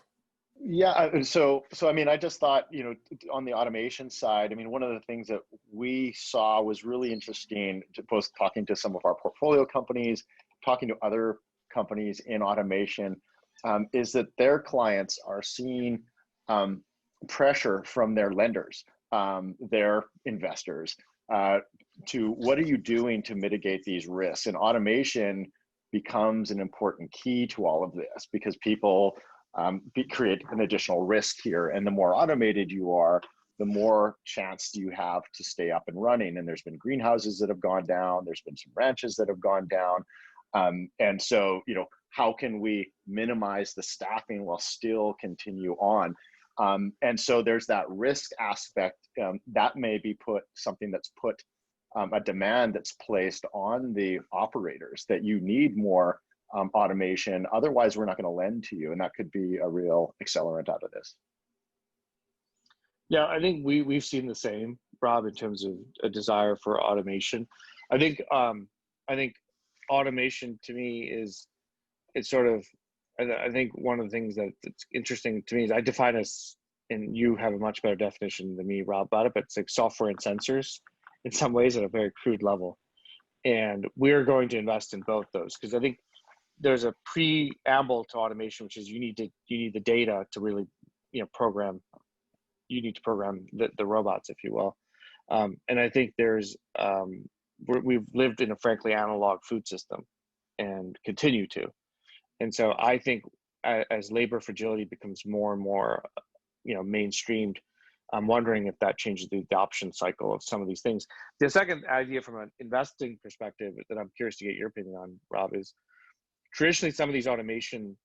Yeah, so I mean, I just thought, you know, on the automation side, I mean, one of the things that we saw was really interesting, to both talking to some of our portfolio companies, talking to other companies in automation, is that their clients are seeing pressure from their lenders, their investors, to what are you doing to mitigate these risks? And automation becomes an important key to all of this, because people create an additional risk here. And the more automated you are, the more chance you have to stay up and running. And there's been greenhouses that have gone down. There's been some ranches that have gone down. And so, you know, how can we minimize the staffing while still continue on? And so there's that risk aspect that may be something that's put a demand that's placed on the operators, that you need more automation. Otherwise, we're not going to lend to you. And that could be a real accelerant out of this. Yeah, I think we've seen the same, Rob, in terms of a desire for automation. I think automation to me it's sort of, I think one of the things that's interesting to me is I define as, and you have a much better definition than me, Rob, about it, but it's like software and sensors in some ways at a very crude level. And we're going to invest in both those, because I think there's a preamble to automation, which is you need the data to really, you know, program. You need to program the robots, if you will. And I think we've lived in a frankly analog food system and continue to. And so I think as labor fragility becomes more and more, you know, mainstreamed, I'm wondering if that changes the adoption cycle of some of these things. The second idea from an investing perspective that I'm curious to get your opinion on, Rob, is traditionally some of these automation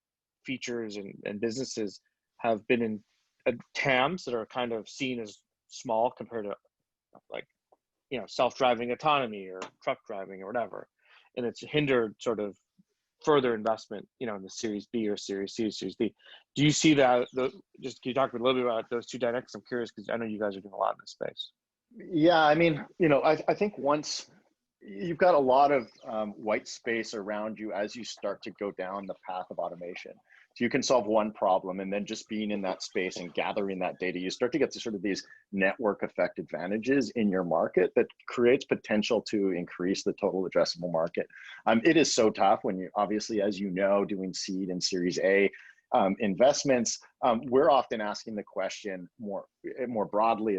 features and businesses have been in TAMs that are kind of seen as small compared to, like, you know, self-driving autonomy or truck driving or whatever. And it's hindered sort of further investment, you know, in the Series B or Series C, Series D. Do you see that? Just can you talk a little bit about those two dynamics? I'm curious, because I know you guys are doing a lot in this space. Yeah, I mean, you know, I think once you've got a lot of white space around you as you start to go down the path of automation. So you can solve one problem, and then just being in that space and gathering that data, you start to get to sort of these network effect advantages in your market that creates potential to increase the total addressable market. It is so tough when you, obviously, as you know, doing seed and Series A investments, we're often asking the question more broadly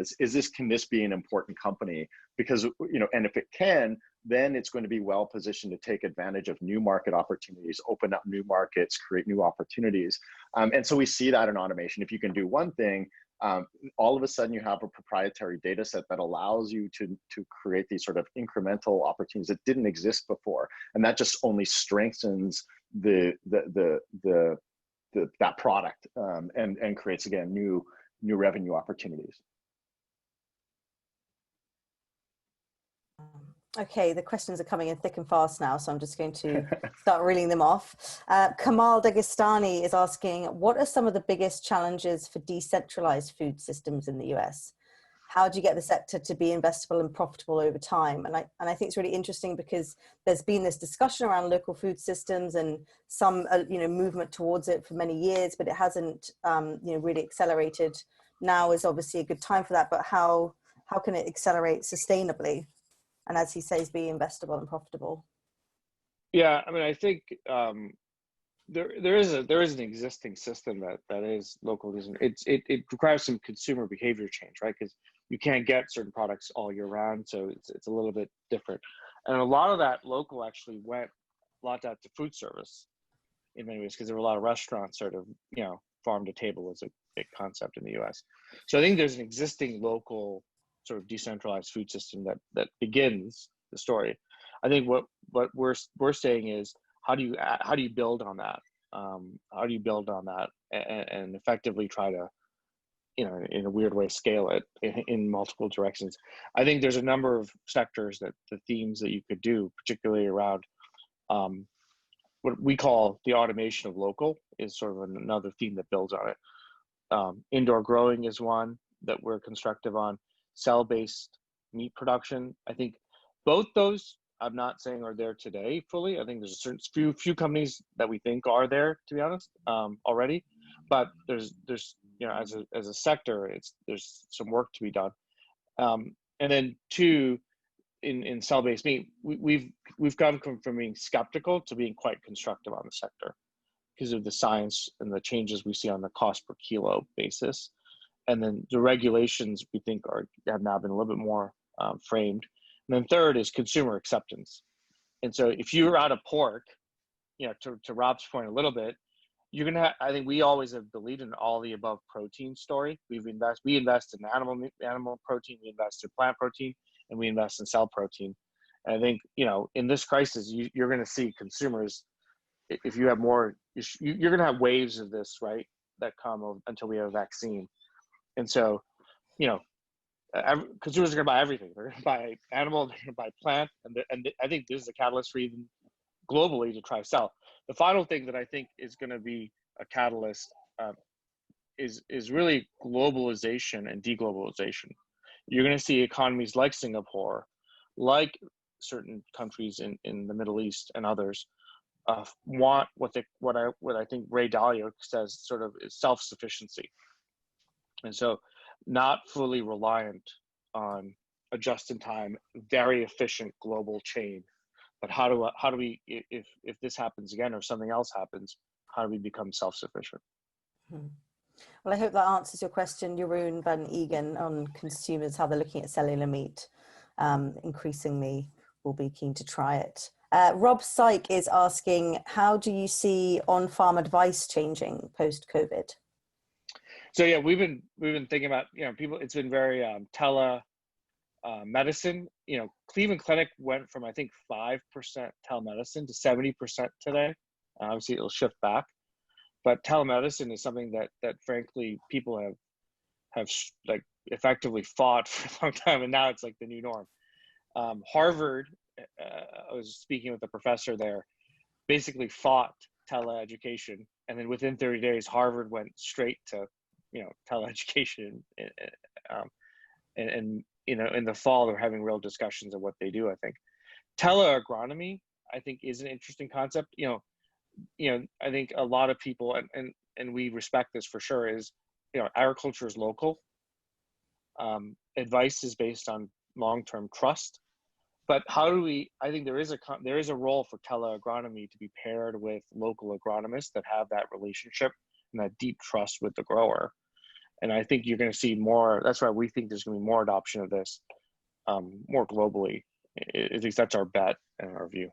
can this be an important company? Because, you know, and if it can, then it's going to be well positioned to take advantage of new market opportunities, open up new markets, create new opportunities. And so we see that in automation. If you can do one thing, all of a sudden you have a proprietary data set that allows you to create these sort of incremental opportunities that didn't exist before. And that just only strengthens the that product, and creates again new revenue opportunities. Okay, the questions are coming in thick and fast now, so I'm just going to start reeling them off. Kamal Dagestani is asking, what are some of the biggest challenges for decentralized food systems in the US? How do you get the sector to be investable and profitable over time? And I think it's really interesting because there's been this discussion around local food systems and some movement towards it for many years, but it hasn't really accelerated. Now is obviously a good time for that, but how can it accelerate sustainably? And as he says, be investable and profitable. Yeah, I mean, I think there is an existing system that is local. It requires some consumer behavior change, right? Because you can't get certain products all year round, so it's a little bit different. And a lot of that local actually went a lot out to food service in many ways, because there were a lot of restaurants sort of farm to table is a big concept in the U.S. So I think there's an existing local sort of decentralized food system that begins the story. I think what we're saying is how do you build on that? How do you build on that and effectively try to in a weird way scale it in multiple directions? I think there's a number of sectors that the themes that you could do, particularly around what we call the automation of local, is sort of another theme that builds on it. Indoor growing is one that we're constructive on. Cell-based meat production. I think both those, I'm not saying are there today fully. I think there's a certain few companies that we think are there, to be honest, already. But there's as a sector, there's some work to be done. And then two, in cell-based meat, we've gone from being skeptical to being quite constructive on the sector because of the science and the changes we see on the cost per kilo basis. And then the regulations we think have now been a little bit more framed. And then third is consumer acceptance. And so if you're out of pork, to Rob's point a little bit, you're gonna have, I think we always have believed in all the above protein story. We invest in animal protein, we invest in plant protein, and we invest in cell protein. And I think, in this crisis, you're gonna see consumers, if you have more, you're gonna have waves of this, right, that come until we have a vaccine. And so, consumers are going to buy everything. They're going to buy animal, they're going to buy plant, and I think this is a catalyst for even globally to try sell. The final thing that I think is going to be a catalyst is really globalization and deglobalization. You're going to see economies like Singapore, like certain countries in the Middle East and others, want what I think Ray Dalio says sort of is self-sufficiency. And so not fully reliant on a just-in-time, very efficient global chain, but how do we, if this happens again or something else happens, how do we become self-sufficient? Well, I hope that answers your question, Jeroen van Eegen, on consumers, how they're looking at cellular meat. Increasingly, will be keen to try it. Rob Syke is asking, how do you see on-farm advice changing post-COVID? So yeah, we've been thinking about people. It's been very medicine. Cleveland Clinic went from I think 5% telemedicine to 70% today. Obviously, it'll shift back, but telemedicine is something that frankly people have like effectively fought for a long time, and now it's like the new norm. Harvard, I was speaking with a professor there, basically fought teleeducation, and then within 30 days, Harvard went straight to teleeducation, and in the fall they're having real discussions of what they do. I think teleagronomy, I think, is an interesting concept. I think a lot of people, and we respect this for sure, is agriculture is local. Advice is based on long-term trust. But how do we? I think there is a role for teleagronomy to be paired with local agronomists that have that relationship and that deep trust with the grower. And I think you're going to see more. That's why we think there's going to be more adoption of this more globally. At least that's our bet and our view.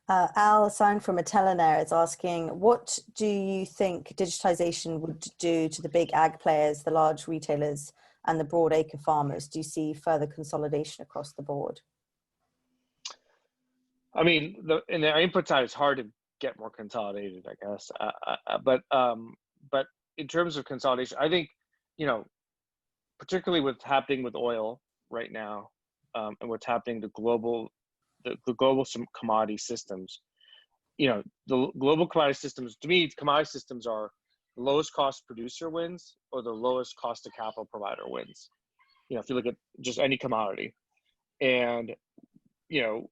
Al Sign from Atellanair is asking, what do you think digitization would do to the big ag players, the large retailers, and the broad acre farmers? Do you see further consolidation across the board? I mean, in the input side, it's hard get more consolidated, I guess. But in terms of consolidation, I think, you know, particularly what's happening with oil right now, and what's happening to the global commodity systems, you know, the global commodity systems, to me, commodity systems are the lowest cost producer wins or the lowest cost of capital provider wins. You know, if you look at just any commodity, and, you know,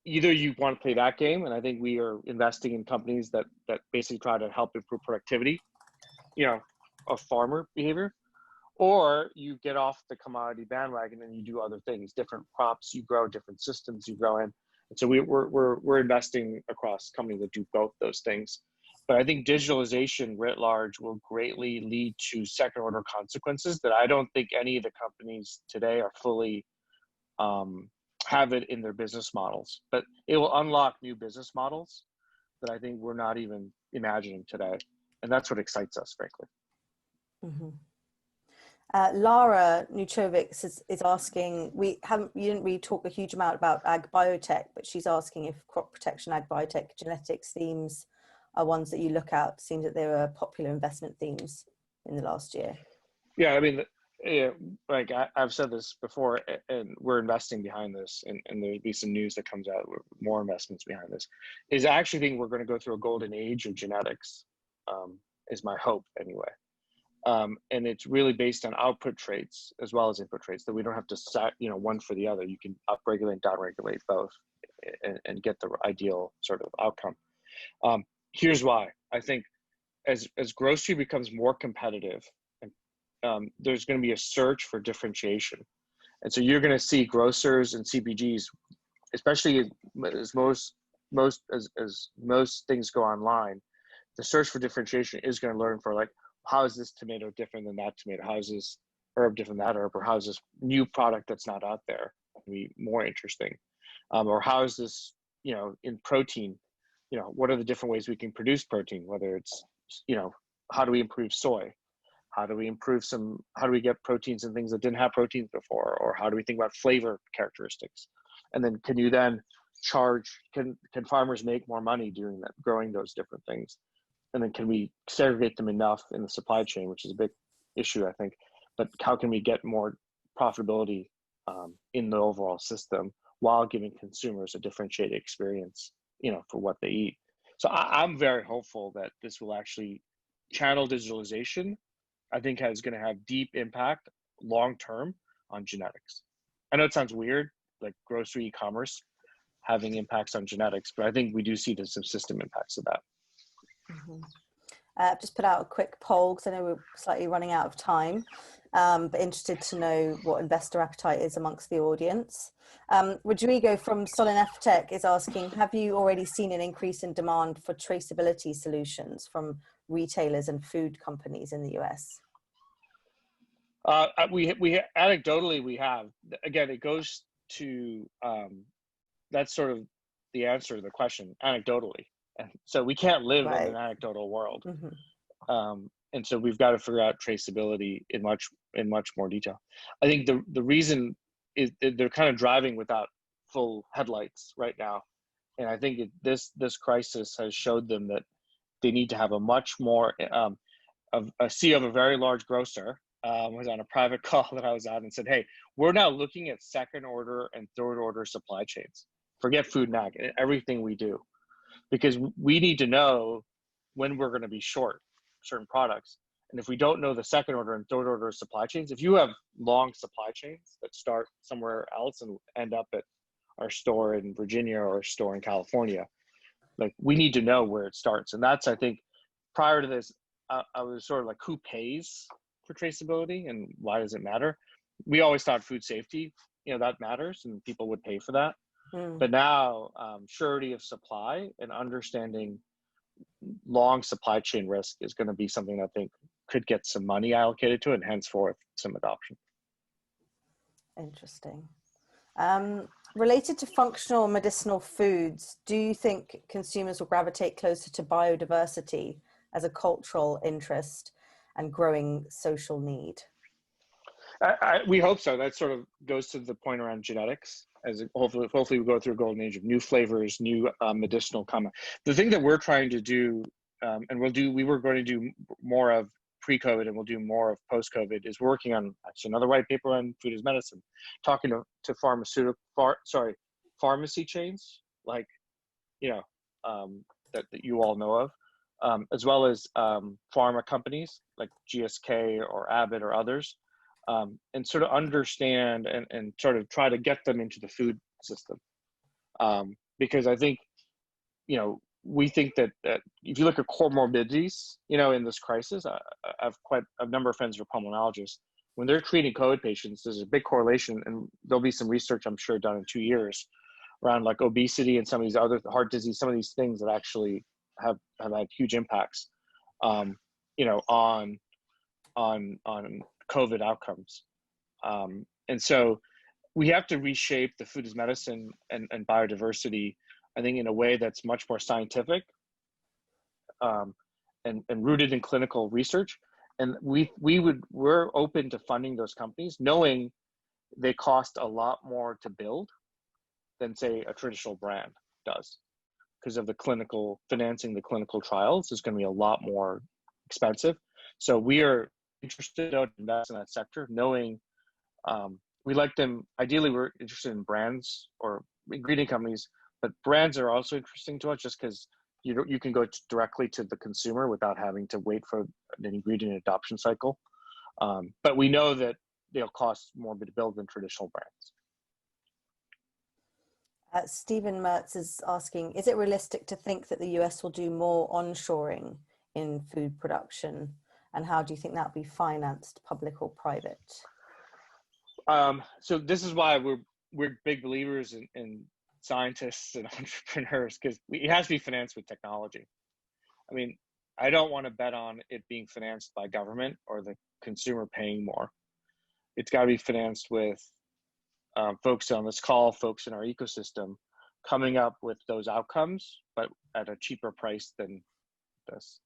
either you want to play that game, and I think we are investing in companies that basically try to help improve productivity, you know, of farmer behavior, or you get off the commodity bandwagon and you do other things, different crops you grow, different systems you grow in. And so we're investing across companies that do both those things. But I think digitalization writ large will greatly lead to second order consequences that I don't think any of the companies today are fully have it in their business models. But it will unlock new business models that I think we're not even imagining today. And that's what excites us, frankly. Mm-hmm. Lara Nuchovic is asking, you didn't really talk a huge amount about ag biotech, but she's asking if crop protection, ag biotech, genetics themes are ones that you look at. Seems that they were popular investment themes in the last year. Yeah, I mean, yeah, like I've said this before, and we're investing behind this, and there'll be some news that comes out with more investments behind this. Is I actually think we're going to go through a golden age of genetics, is my hope anyway. And it's really based on output traits as well as input traits, that we don't have to set, you know, one for the other. You can upregulate and downregulate both and get the ideal sort of outcome. Here's why. I think as grocery becomes more competitive, there's going to be a search for differentiation. And so you're going to see grocers and CPGs, especially as most things go online, the search for differentiation is going to learn for, like, how is this tomato different than that tomato? How is this herb different than that herb? Or how is this new product that's not out there be more interesting? Or how is this, you know, in protein, you know, what are the different ways we can produce protein? Whether it's, you know, how do we improve soy? How do we get proteins and things that didn't have proteins before? Or how do we think about flavor characteristics? And then can you then can farmers make more money doing that, growing those different things? And then can we segregate them enough in the supply chain, which is a big issue, I think. But how can we get more profitability in the overall system while giving consumers a differentiated experience, you know, for what they eat? So I'm very hopeful that this will actually channel digitalization. I think is going to have deep impact long-term on genetics. I know it sounds weird, like grocery e-commerce having impacts on genetics, but I think we do see some system impacts of that. Mm-hmm. I've just put out a quick poll because I know we're slightly running out of time, but interested to know what investor appetite is amongst the audience. Rodrigo from Solinef Tech is asking, have you already seen an increase in demand for traceability solutions from retailers and food companies in the US? We anecdotally, we have. Again, it goes to, that's sort of the answer to the question, anecdotally. And so we can't live in an anecdotal world. Mm-hmm. And so we've got to figure out traceability in much more detail. I think the reason is they're kind of driving without full headlights right now. And I think this crisis has showed them that they need to have a much more, a CEO of a very large grocer was on a private call that I was on and said, hey, we're now looking at second order and third order supply chains. Forget food and ag, everything we do. Because we need to know when we're going to be short certain products. And if we don't know the second order and third order supply chains, if you have long supply chains that start somewhere else and end up at our store in Virginia or our store in California, like, we need to know where it starts. And that's, I think, prior to this, I was sort of like, who pays for traceability and why does it matter? We always thought food safety, you know, that matters and people would pay for that. But now surety of supply and understanding long supply chain risk is going to be something I think could get some money allocated to it and henceforth some adoption. Interesting. Related to functional medicinal foods, do you think consumers will gravitate closer to biodiversity as a cultural interest and growing social need? We hope so. That sort of goes to the point around genetics, as hopefully we go through a golden age of new flavors, new medicinal comment. The thing that we're trying to do, and we were going to do more of pre-COVID and we'll do more of post-COVID, is working on actually another white paper on food as medicine, talking to pharmacy chains, like, that you all know of, as well as pharma companies like GSK or Abbott or others, and sort of understand and sort of try to get them into the food system. Because I think, we think that if you look at comorbidities, in this crisis, I have quite a number of friends who are pulmonologists. When they're treating COVID patients, there's a big correlation, and there'll be some research, I'm sure, done in 2 years around like obesity and some of these other heart disease, some of these things that actually have had huge impacts, on COVID outcomes. And so we have to reshape the food as medicine and biodiversity, I think, in a way that's much more scientific, and rooted in clinical research. And we're open to funding those companies, knowing they cost a lot more to build than, say, a traditional brand does, because of the financing the clinical trials is going to be a lot more expensive. So we are interested to invest in that sector, knowing we like them. Ideally, we're interested in brands or ingredient companies, but brands are also interesting to us just because you can go directly to the consumer without having to wait for an ingredient adoption cycle. But we know that they'll cost more to build than traditional brands. Stephen Mertz is asking, is it realistic to think that the US will do more onshoring in food production? And how do you think that will be financed, public or private? So this is why we're big believers in scientists and entrepreneurs, because it has to be financed with technology. I mean, I don't want to bet on it being financed by government or the consumer paying more. It's got to be financed with folks on this call, folks in our ecosystem, coming up with those outcomes, but at a cheaper price than this.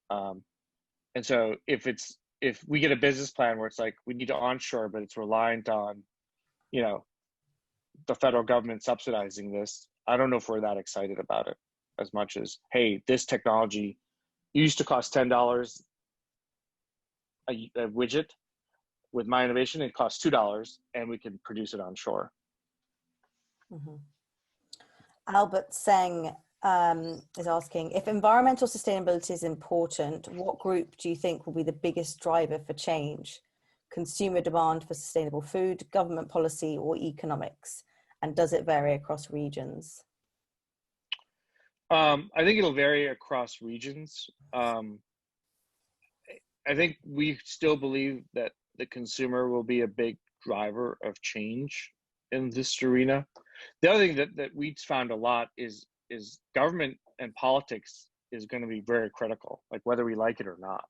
And so if we get a business plan where it's like, we need to onshore, but it's reliant on, the federal government subsidizing this, I don't know if we're that excited about it as much as, hey, this technology used to cost $10 a widget. With my innovation, it costs $2, and we can produce it onshore. Mm-hmm. Albert Seng is asking, if environmental sustainability is important, what group do you think will be the biggest driver for change? Consumer demand for sustainable food, government policy, or economics? And does it vary across regions? I think it'll vary across regions. I think we still believe that the consumer will be a big driver of change in this arena. The other thing that we found a lot is government and politics is going to be very critical, like whether we like it or not.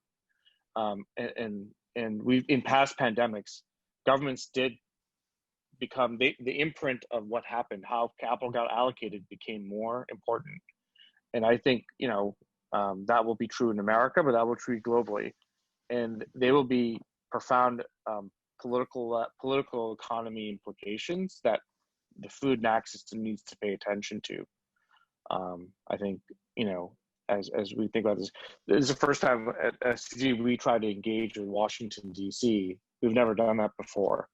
And we've, in past pandemics, governments did become the imprint of what happened, how capital got allocated became more important. And I think, that will be true in America, but that will be true globally. And they will be profound political economy implications that the food and access system needs to pay attention to. I think, as we think about this is the first time at S2G we try to engage with Washington, D.C. We've never done that before,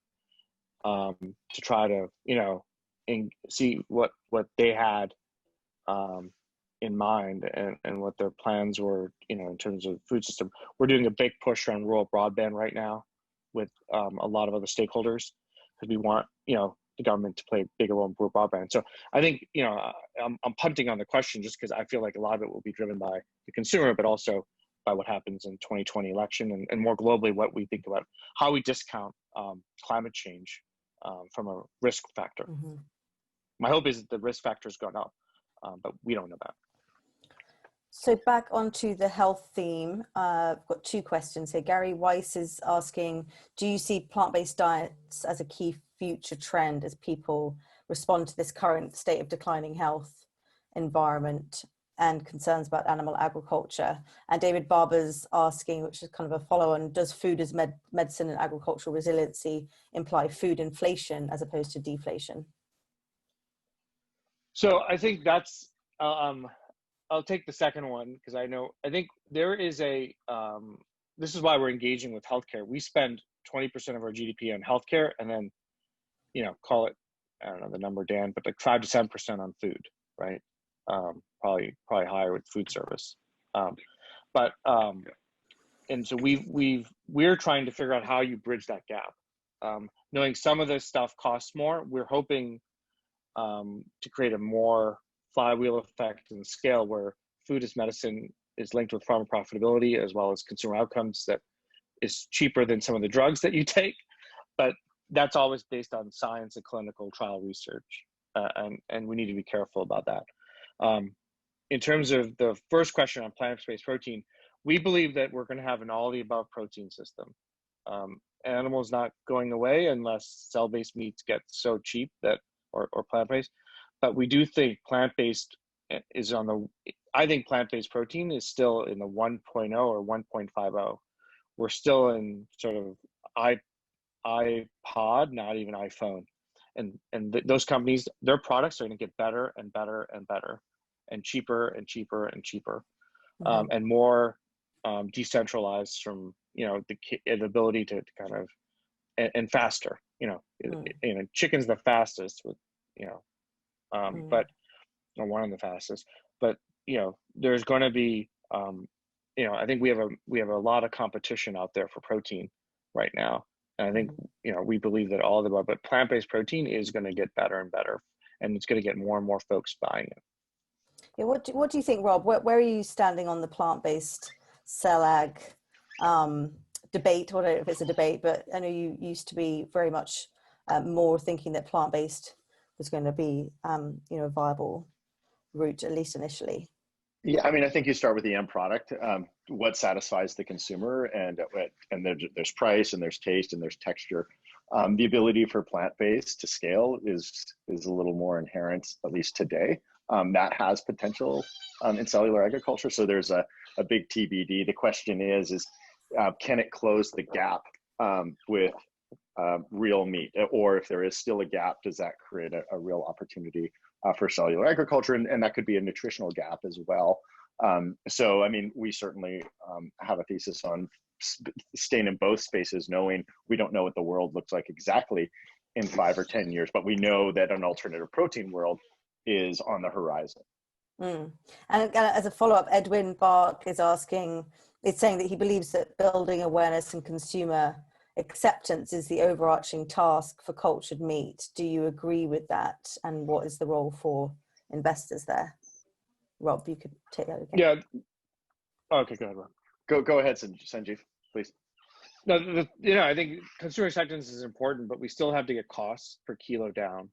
to try to, and see what they had in mind and what their plans were, in terms of food system. We're doing a big push on rural broadband right now with a lot of other stakeholders, because we want, the government to play a bigger role in rural broadband. So I think, I'm punting on the question just because I feel like a lot of it will be driven by the consumer, but also by what happens in 2020 election and more globally, what we think about how we discount climate change from a risk factor. Mm-hmm. My hope is that the risk factor has gone up, but we don't know that. So back onto the health theme, I've got two questions here. Gary Weiss is asking, do you see plant-based diets as a key future trend as people respond to this current state of declining health environment? and concerns about animal agriculture. And David Barber's asking, which is kind of a follow-on, does food as medicine and agricultural resiliency imply food inflation as opposed to deflation? So I think that's, I'll take the second one because I think there is this is why we're engaging with healthcare. We spend 20% of our GDP on healthcare, and then, call it, I don't know the number, Dan, but like 5 to 7% on food, right? Probably higher with food service. And so we're trying to figure out how you bridge that gap. Knowing some of this stuff costs more, we're hoping to create a more flywheel effect and scale where food as medicine is linked with farmer profitability as well as consumer outcomes that is cheaper than some of the drugs that you take. But that's always based on science and clinical trial research. And we need to be careful about that. In terms of the first question on plant-based protein, we believe that we're going to have an all-of-the-above protein system. Animals not going away unless cell-based meats get so cheap that, or plant-based. But we do think plant-based is I think plant-based protein is still in the 1.0 or 1.50. We're still in sort of iPod, not even iPhone. And those companies, their products are going to get better and better and better, and cheaper and cheaper and cheaper, and more decentralized from the ability to kind of and faster. Chicken's the fastest with but one of the fastest. But there's going to be I think we have a lot of competition out there for protein right now. And I think, we believe that all of the above, but plant-based protein is going to get better and better, and it's going to get more and more folks buying it. Yeah, what do you think, Rob? Where are you standing on the plant-based cell ag debate? I don't know if it's a debate, but I know you used to be very much more thinking that plant-based was going to be, a viable route, at least initially. Yeah, I mean, I think you start with the end product, what satisfies the consumer, and there's price, and there's taste, and there's texture. The ability for plant-based to scale is a little more inherent, at least today. That has potential in cellular agriculture. So there's a big TBD. The question is can it close the gap with real meat? Or if there is still a gap, does that create a real opportunity for cellular agriculture? And that could be a nutritional gap as well. So, I mean, we certainly have a thesis on staying in both spaces, knowing we don't know what the world looks like exactly in 5 or 10 years, but we know that an alternative protein world is on the horizon. And as a follow-up, Edwin Bark is saying that he believes that building awareness and consumer acceptance is the overarching task for cultured meat. Do you agree with that? And what is the role for investors there? Rob, you could take that again. Yeah. Okay, go ahead, Rob. Go ahead, Sanjeev, please. No, I think consumer acceptance is important, but we still have to get costs per kilo down.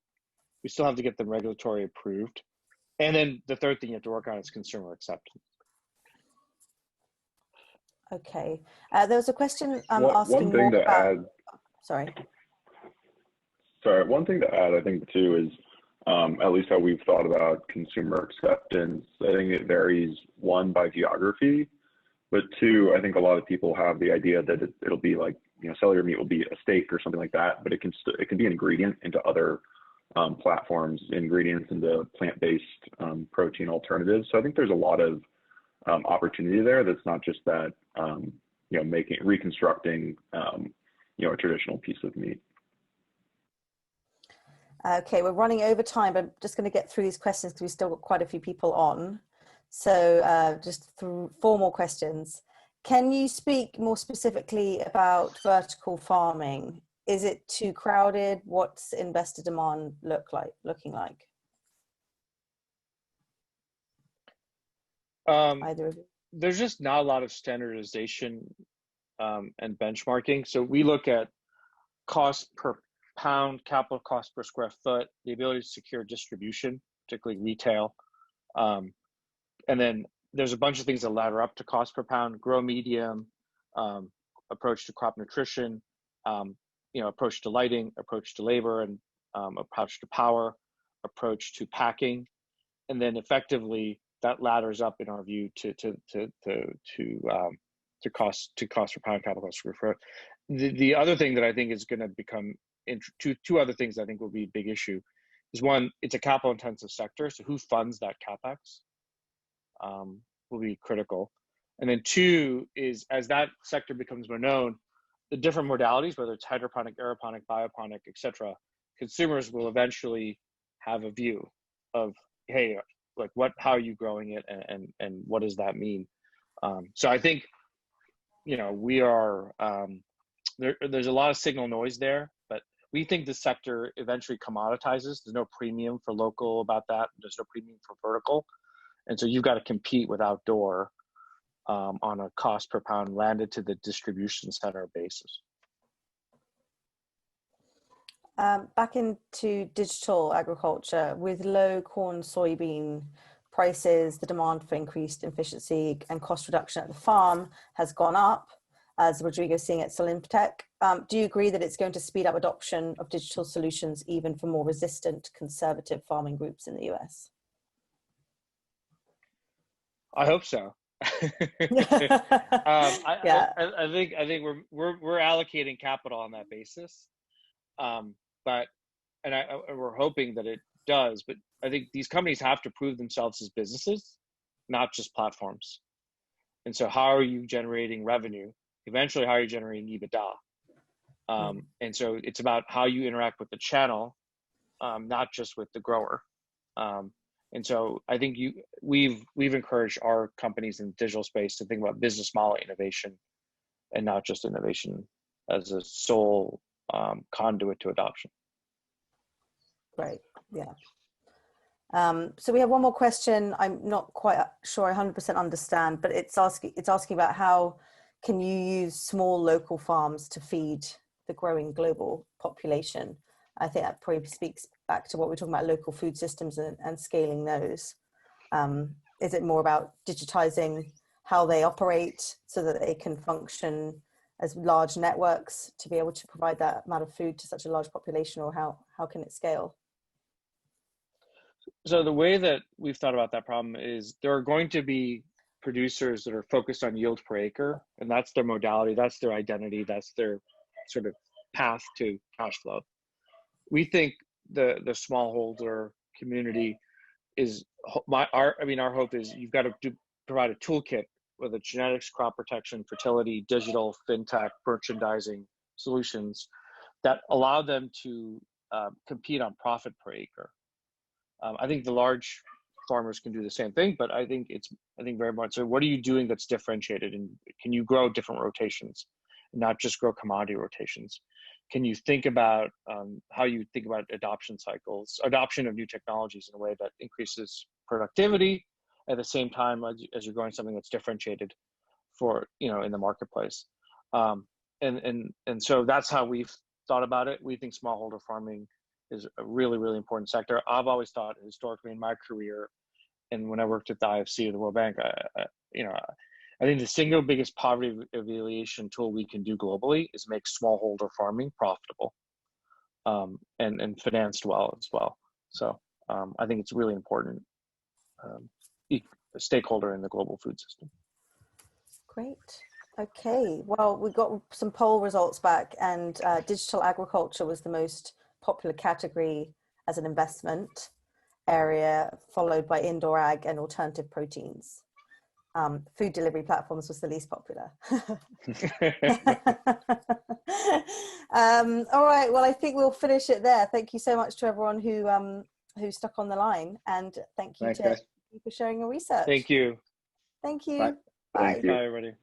We still have to get them regulatory approved. And then the third thing you have to work on is consumer acceptance. Okay. There was a question asking one thing to add. Sorry, one thing to add, I think, too, is at least how we've thought about consumer acceptance. I think it varies, one, by geography, but two, I think a lot of people have the idea that it'll be like, cellular meat will be a steak or something like that, but it can be an ingredient into other platforms, ingredients into plant-based protein alternatives. So I think there's a lot of opportunity there. That's not just that, reconstructing, a traditional piece of meat. Okay, we're running over time, but I'm just going to get through these questions because we've still got quite a few people on. So just 4 more questions. Can you speak more specifically about vertical farming? Is it too crowded? What's investor demand looking like? Either of you. There's just not a lot of standardization and benchmarking. So we look at cost per pound, capital cost per square foot, the ability to secure distribution, particularly retail. And then there's a bunch of things that ladder up to cost per pound: grow medium, approach to crop nutrition, approach to lighting, approach to labor, and approach to power, approach to packing. And then effectively, that ladders up in our view to cost per pound capital cost per growth. The other thing that I think is going to become two other things I think will be a big issue is, one, it's a capital intensive sector, so who funds that capex will be critical. And then two is, as that sector becomes more known, the different modalities, whether it's hydroponic, aeroponic, bioponic, etc., consumers will eventually have a view of, hey, like how are you growing it, and what does that mean? So I think, we are there's a lot of signal noise there, but we think the sector eventually commoditizes. There's no premium for local about that. There's no premium for vertical, and so you've got to compete with outdoor on a cost per pound landed to the distribution center basis. Back into digital agriculture, with low corn, soybean prices, the demand for increased efficiency and cost reduction at the farm has gone up, as Rodrigo's seeing at Solintech. Do you agree that it's going to speed up adoption of digital solutions even for more resistant conservative farming groups in the US? I hope so. Yeah. I think we're allocating capital on that basis, but we're hoping that it does. But I think these companies have to prove themselves as businesses, not just platforms. And so, how are you generating revenue? Eventually, how are you generating EBITDA? And so, it's about how you interact with the channel, not just with the grower. And so I think we've encouraged our companies in the digital space to think about business model innovation and not just innovation as a sole conduit to adoption. Great, yeah. So we have one more question. I'm not quite sure I 100% understand, but it's asking about how can you use small local farms to feed the growing global population? I think that probably speaks back to what we're talking about, local food systems and scaling those. Is it more about digitizing how they operate so that they can function as large networks to be able to provide that amount of food to such a large population, or how can it scale? So the way that we've thought about that problem is there are going to be producers that are focused on yield per acre, and that's their modality, that's their identity, that's their sort of path to cash flow. We think the smallholder community is our hope is you've got to provide a toolkit with a genetics, crop protection, fertility, digital, fintech, merchandising solutions that allow them to compete on profit per acre. I think the large farmers can do the same thing, but I think very much so. What are you doing that's differentiated, and can you grow different rotations, and not just grow commodity rotations? Can you think about how you think about adoption cycles, adoption of new technologies in a way that increases productivity at the same time as you're growing something that's differentiated for in the marketplace, and so that's how we've thought about it. We think smallholder farming is a really, really important sector. I've always thought historically in my career, and when I worked at the IFC or the World Bank, I think the single biggest poverty alleviation tool we can do globally is make smallholder farming profitable, and financed well as well. So I think it's a really important stakeholder in the global food system. Great. Okay. Well, we got some poll results back, and digital agriculture was the most popular category as an investment area, followed by indoor ag and alternative proteins. Food delivery platforms was the least popular. All right, well, I think we'll finish it there. Thank you so much to everyone who stuck on the line, and thank you to you for sharing your research. Thank you. Thank you. Bye. Bye. Thank you. Bye, everybody.